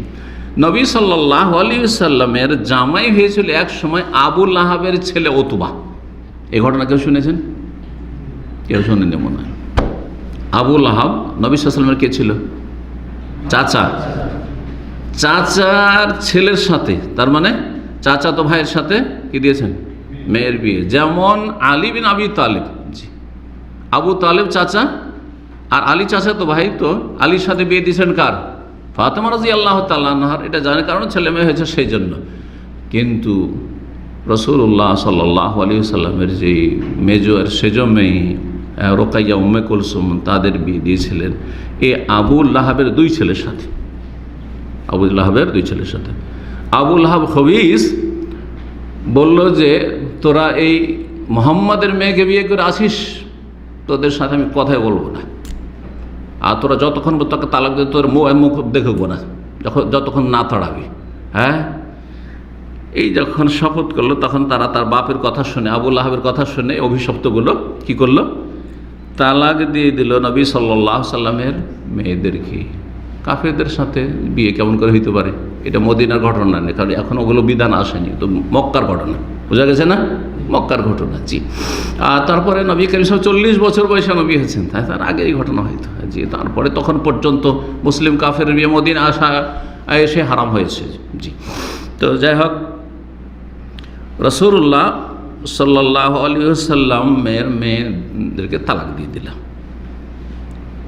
নবী সাল্লাল্লাহু আলাইহি ওয়াসাল্লামের জামাই হয়েছিল এক সময় আবু লাহাবের ছেলে উতবা। এই ঘটনা কেউ শুনেছেন? কেউ শোনেনি মনে হয়। আবু লাহাব নবী সাল্লাল্লাহু আলাইহি ওয়াসাল্লামের কে ছিল? চাচা। চাচার ছেলের সাথে, তার মানে চাচা তো ভাইয়ের সাথে কি দিয়েছেন? মেয়ের বিয়ে। যেমন আলী বিন আবি তালিব, জি, আবু তালেব চাচা, আর আলী চাচা তো ভাই, তো আলীর সাথে বিয়ে দিয়েছেন কার? ফাতেমা রাদিয়াল্লাহু তাআলা আনহার। এটা জানে কারণ ছেলে মেয়ে হয়েছে সেই জন্য। কিন্তু রাসূলুল্লাহ সাল্লাল্লাহু আলাইহি ওয়াসাল্লামের যে মেজো আর সেজো মেয়ে রোকাইয়া উম্মে কুলসুম, তাদের বিয়ে দিয়েছিলেন এই আবু লাহাবের দুই ছেলের সাথে। আবু লাহাবের দুই ছেলের সাথে আবু লাহাব খবিস বলল যে তোরা এই মুহাম্মাদের মেয়েকে বিয়ে করে আসিস, তোদের সাথে আমি কথাই বলবো না, আর তোরা যতক্ষণ তোকে তালাক দিয়ে তোর মুখ দেখবো না, যতক্ষণ না তাড়াবি। হ্যাঁ, এই যখন শপথ করলো তখন তারা তার বাপের কথা শুনে, আবু লাহাবের কথা শুনে অভিশপ্তগুলো কি করলো? তালাক দিয়ে দিল নবী সাল্লাল্লাহু আলাইহি সাল্লামের মেয়েদেরকে। কাফেরদের সাথে বিয়ে কেমন করে হইতে পারে? এটা মদিনার ঘটনা নেই, কারণ এখন ওগুলো বিধান আসেনি, তো মক্কার ঘটনা, বোঝা গেছে না? মক্কার ঘটনা। জি, আর তারপরে নবী করিম সাল্লাল্লাহু আলাইহি ওয়াসাল্লাম 40 বছর বয়সে নবী হয়েছেন, তার আগে এই ঘটনা হয়তো। জি, তারপরে তখন পর্যন্ত মুসলিম কাফের বিয়ে মদিনা আসা এসে হারাম হয়েছে। জি, তো যাই হোক, রাসূলুল্লাহ সাল্লাল্লাহু আলাইহি ওয়াসাল্লামের মেয়েদেরকে তালাক দিয়ে দিলাম।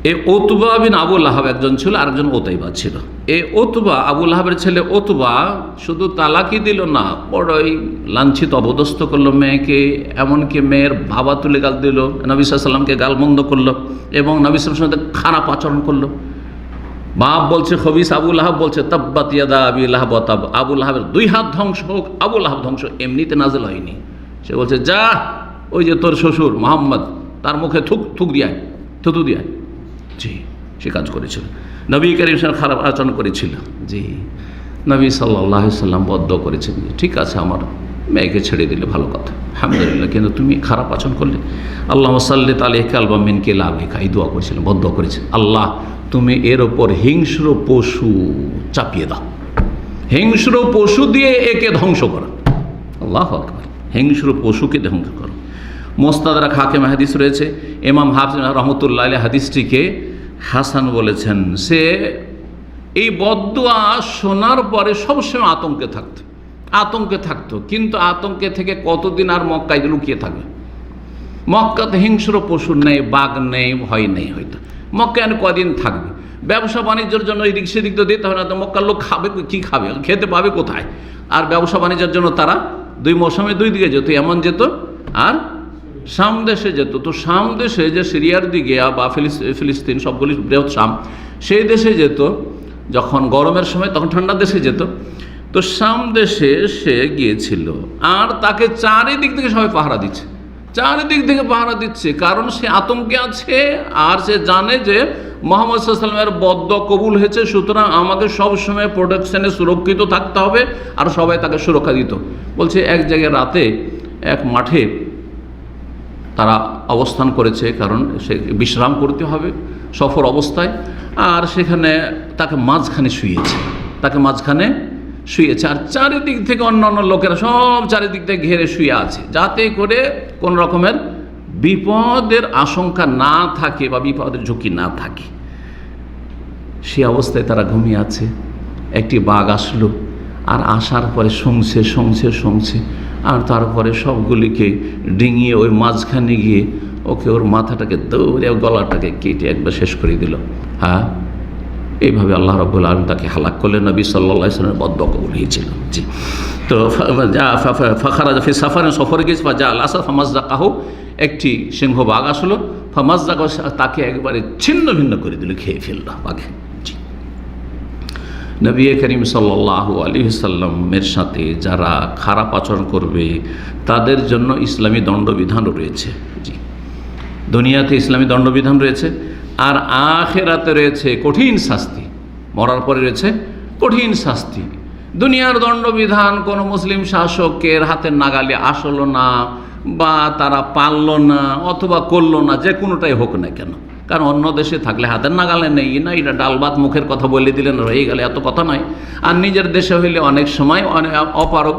এই উতবা বিন আবু লাহাব একজন ছিল, আরেকজন উতাইবা ছিল। এই উতবা, আবু লাহাবের ছেলে উতবা, শুধু তালাকই দিল না, বড়ই লাঞ্ছিত অপদস্থ করলো মেয়েকে, এমনকি মেয়ের বাবা তুলে গাল দিল, নবী সাল্লাল্লাহু আলাইহি ওয়াসাল্লামকে গালমন্দ করলো এবং নবী সাল্লাল্লাহু আলাইহি ওয়াসাল্লামের সাথে খারাপ আচরণ করলো। বাপ বলছে খবিস, আবু লাহাব বলছে তাব্বাত ইয়াদা আবি লাহাব ওয়া তাব, আবু লাহাবের দুই হাত ধ্বংস হোক। আবু লাহাব ধ্বংস এমনিতে নাযিল হয়নি, সে বলছে যা, ওই যে তোর শ্বশুর মুহাম্মদ, তার মুখে থুতু দিয়ায়। জি, সে কাজ করেছিল, নবী করিম সাল্লাল্লাহু আলাইহি ওয়াসাল্লাম খারাপ আচরণ করেছিল। জি, নবী সাল্লাল্লাহু আলাইহি ওয়াসাল্লাম বদ্ধ করেছেন, ঠিক আছে আমার মেয়েকে ছেড়ে দিলে ভালো কথা, আলহামদুলিল্লাহ, কিন্তু তুমি খারাপ আচরণ করলে। আল্লাহুম্মা সাল্লি আলাইহি আলবা মিনকা লাবিকা, এই দোয়া করেছিলেন, বদ্ধ করেছেন, আল্লাহ তুমি এর ওপর হিংস্র পশু চাপিয়ে দাও, হিংস্র পশু দিয়ে একে ধ্বংস করো। আল্লাহু আকবার, হিংস্র পশুকে ধ্বংস করো। মুস্তাদরাক হাকিম হাদিস রয়েছে, ইমাম হাফিজ রহমতুল্লাহ আলাইহি হাদিসটিকে হাসান বলেছেন। সে এই বদদুয়া শোনার পরে সবসময় আতঙ্কে থাকতো, কিন্তু আতঙ্কে থেকে কতদিন আর মক্কায় লুকিয়ে থাকবে? মক্কাতে হিংস্র পশু নেই, বাঘ নেই, ভয় নেই, হয়তো মক্কায় কদিন থাকবে? ব্যবসা বাণিজ্যের জন্য এই দিক সেদিক তো দিতে হবে না, তো মক্কার লোক খাবে কি? খাবে, খেতে পাবে কোথায়? আর ব্যবসা বাণিজ্যের জন্য তারা দুই মৌসুমে দুই দিকে যেত, এমন যেত আর শাম দেশে যেত। তো শাম দেশে যে সিরিয়ার দিকে বা ফিলিস্তিন, সবগুলি বৃহৎ শাম, সেই দেশে যেত যখন গরমের সময়, তখন ঠান্ডার দেশে যেত। তো শাম দেশে সে গিয়েছিল, আর তাকে চারিদিক থেকে সবাই পাহারা দিচ্ছে, কারণ সে আতঙ্কে আছে, আর সে জানে যে মুহাম্মদ সাল্লাল্লাহু আলাইহি ওয়াসাল্লামের বদ্দুয়া কবুল হয়েছে, সুতরাং আমাকে সবসময় প্রোটেকশনে সুরক্ষিত থাকতে হবে, আর সবাই তাকে সুরক্ষা দিত। বলছে এক জায়গায় রাতে এক মাঠে তারা অবস্থান করেছে, কারণ সে বিশ্রাম করতে হবে সফর অবস্থায়, আর সেখানে তাকে মাঝখানে শুয়েছে, আর চারিদিক থেকে অন্যান্য লোকেরা সব চারিদিক থেকে ঘেরে শুয়ে আছে, যাতে করে কোন রকমের বিপদের আশঙ্কা না থাকে বা বিপদের ঝুঁকি না থাকে। সে অবস্থায় তারা ঘুমিয়ে আছে। একটি বাঘ আসলো, আর আসার পরে শুংছে, আর তারপরে সবগুলিকে ডিঙিয়ে ওই মাঝখানে গিয়ে ওকে ওর মাথাটাকে দৌড়ে গলাটাকে কেটে একবার শেষ করে দিল। হ্যাঁ, এইভাবে আল্লাহ রাব্বুল আলামিন তাকে হালাক করলেন। নবী সাল্লাল্লাহু আলাইহি ওয়াসাল্লামের বদদুআ কবুল হয়েছিল। জি, তো ফাখারাজা ফি সফরে গেছে, যা আলাসা ফামাজ্জাকাহু, একটি সিংহ বাঘ আসলো, ফামাজ্জাকাহু, তাকে একবারে ছিন্ন ভিন্ন করে দিল, খেয়ে ফেলল বাঘে। জি, নবী করিম সাল্লাল্লাহু আলাইহি ওয়াসাল্লামের সাথে যারা খারাপ আচরণ করবে তাদের জন্য ইসলামী দণ্ডবিধান রয়েছে। জি, দুনিয়াতে ইসলামী দণ্ডবিধান রয়েছে, আর আখিরাতে রয়েছে কঠিন শাস্তি। মরার পরে রয়েছে কঠিন শাস্তি। দুনিয়ার দণ্ডবিধান কোনো মুসলিম শাসকের হাতের নাগালে আসলো না, বা তারা পারল না অথবা করলো না, যে কোনোটাই হোক না কেন, কারণ অন্য দেশে থাকলে হাতের নাগালে নেই না, এটা ডাল ভাত মুখের কথা বলে দিলেন হয়ে গেলে, এত কথা নয়। আর নিজের দেশে হইলে অনেক সময় অপারক,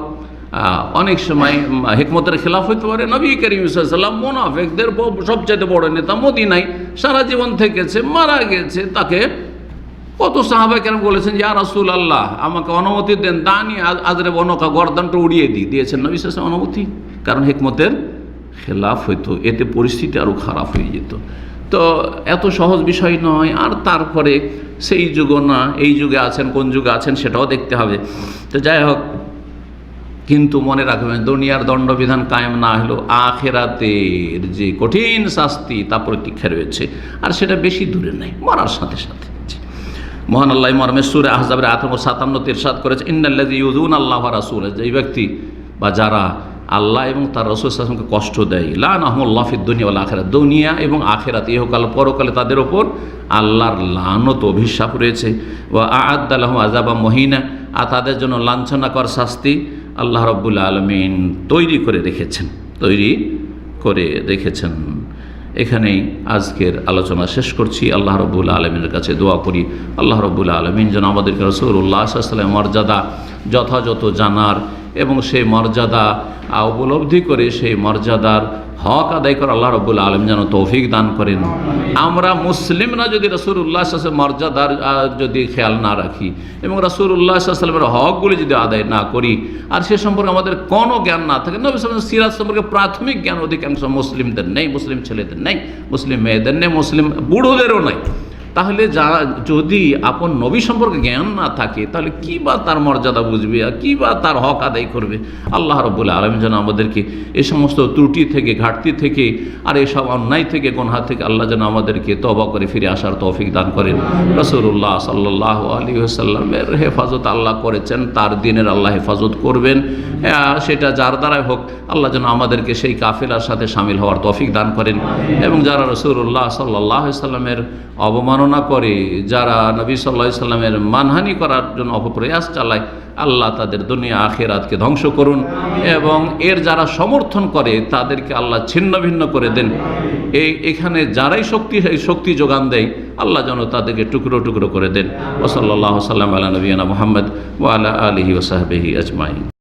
অনেক সময় হিকমতের খেলাফ হইতে পারে। নবী করিম সাল্লাল্লাহু আলাইহি ওয়াসাল্লাম মুনাফিকদের সবচেয়ে বড় নেতা, মদিনায় সারা জীবন থেকেছে, মারা গেছে, তাকে কত সাহাবা কেন বলেছেন, ইয়া রাসূলুল্লাহ আমাকে অনুমতি দেন, দানি আজরে বনকা, গর্দানটা উড়িয়ে দিয়েছেন নবী সাল্লাল্লাহু আলাইহি ওয়াসাল্লাম অনুমতি, কারণ হিকমতের খেলাফ হইতো, এতে পরিস্থিতি আরও খারাপ হয়ে যেত। তো এত সহজ বিষয় নয়। আর তারপরে সেই যুগ না, এই যুগে আছেন, কোন যুগে আছেন সেটাও দেখতে হবে। তো যাই হোক, কিন্তু মনে রাখবেন, দুনিয়ার দণ্ডবিধান কায়েম না হলেও আখিরাতের যে কঠিন শাস্তি তা প্রতীক্ষা রয়েছে, আর সেটা বেশি দূরে নেই, মরার সাথে সাথে। মহান আল্লাহ মর্মে সূরা আহজাবের 57 ইরশাদ করেছে, ইন্নাল্লাযী ইউযুনা আল্লাহ ওয়া রাসূলাহু, যে ব্যক্তি বা যারা আল্লাহ এবং তার রাসূল সাল্লাল্লাহু আলাইহি ওয়াসাল্লামকে কষ্ট দেয়, লানাহুমুল্লাহু ফিদ দুনিয়া ওয়াল আখিরাহ, দুনিয়া এবং আখিরাত, ইহকাল পরকালে তাদের ওপর আল্লাহর লানত, অভিশাপ রয়েছে। ওয়া আ'আদ্দা লাহুম আযাবাম মুহিনা, আর তাদের জন্য লাঞ্ছনাকর শাস্তি আল্লাহ রাব্বুল আলামিন তৈরি করে রেখেছেন। এখানেই আজকের আলোচনা শেষ করছি। আল্লাহ রাব্বুল আলামিনের কাছে দোয়া করি, আল্লাহ রাব্বুল আলামিন যেন আমাদেরকে রাসূলুল্লাহ সাল্লাল্লাহু আলাইহি ওয়াসাল্লামের মর্যাদা যথাযথ জানার এবং সেই মর্যাদা উপলব্ধি করে সেই মর্যাদার হক আদায় করে আল্লাহ রাব্বুল আলামিন যেন তৌফিক দান করেন। আমরা মুসলিমরা যদি রাসূলুল্লাহ সাল্লাল্লাহু আলাইহি ওয়াসাল্লামের মর্যাদার যদি খেয়াল না রাখি এবং রাসূলুল্লাহ সাল্লাল্লাহু আলাইহি ওয়াসাল্লামের হকগুলি যদি আদায় না করি, আর সে সম্পর্কে আমাদের কোনো জ্ঞান না থাকে, নবী সাল্লাল্লাহু আলাইহি ওয়াসাল্লামের সিরাত সম্পর্কে প্রাথমিক জ্ঞান অধিকাংশ মুসলিমদের নেই, মুসলিম ছেলেদের নেই, মুসলিম মেয়েদের নেই, মুসলিম বুড়োদেরও নেই, তাহলে যদি আপন নবী সম্পর্কে জ্ঞান না থাকে, তাহলে কী বা তার মর্যাদা বুঝবে আর কী বা তার হক আদায় করবে। আল্লাহ রাব্বুল আলামিন যেন আমাদেরকে এই সমস্ত ত্রুটি থেকে, ঘাটতি থেকে, আর এসব অন্যায় থেকে, গুনাহ থেকে আল্লাহ যেন আমাদেরকে তওবা করে ফিরে আসার তৌফিক দান করেন। রাসূলুল্লাহ সাল্লাল্লাহু আলাইহি ওয়াসাল্লামের হেফাজত আল্লাহ করেছেন, তার দিনের আল্লাহ হেফাজত করবেন, সেটা যার দ্বারাই হোক, আল্লাহ যেন আমাদেরকে সেই কাফেলার সাথে শামিল হওয়ার তৌফিক দান করেন। এবং যারা রাসূলুল্লাহ সাল্লাল্লাহু আলাইহি ওয়াসাল্লামের অবমাননা করে, যারা নবী সাল্লাল্লাহু আলাইহি ওয়াসাল্লামের মানহানি করার জন্য অপপ্রয়াস চালায়, আল্লাহ তাদের দুনিয়া আখিরাতকে ধ্বংস করুন, এবং এর যারা সমর্থন করে তাদেরকে আল্লাহ ছিন্ন ভিন্ন করে দেন। এখানে যারাই শক্তি যোগান দেয়, আল্লাহ যেন তাদেরকে টুকরো টুকরো করে দেন। ওয়া সাল্লাল্লাহু সাল্লাম আলা নবিয়িনা মুহাম্মদ ওয়া আলা আলিহি ওয়া সাহবিহি আজমাইন।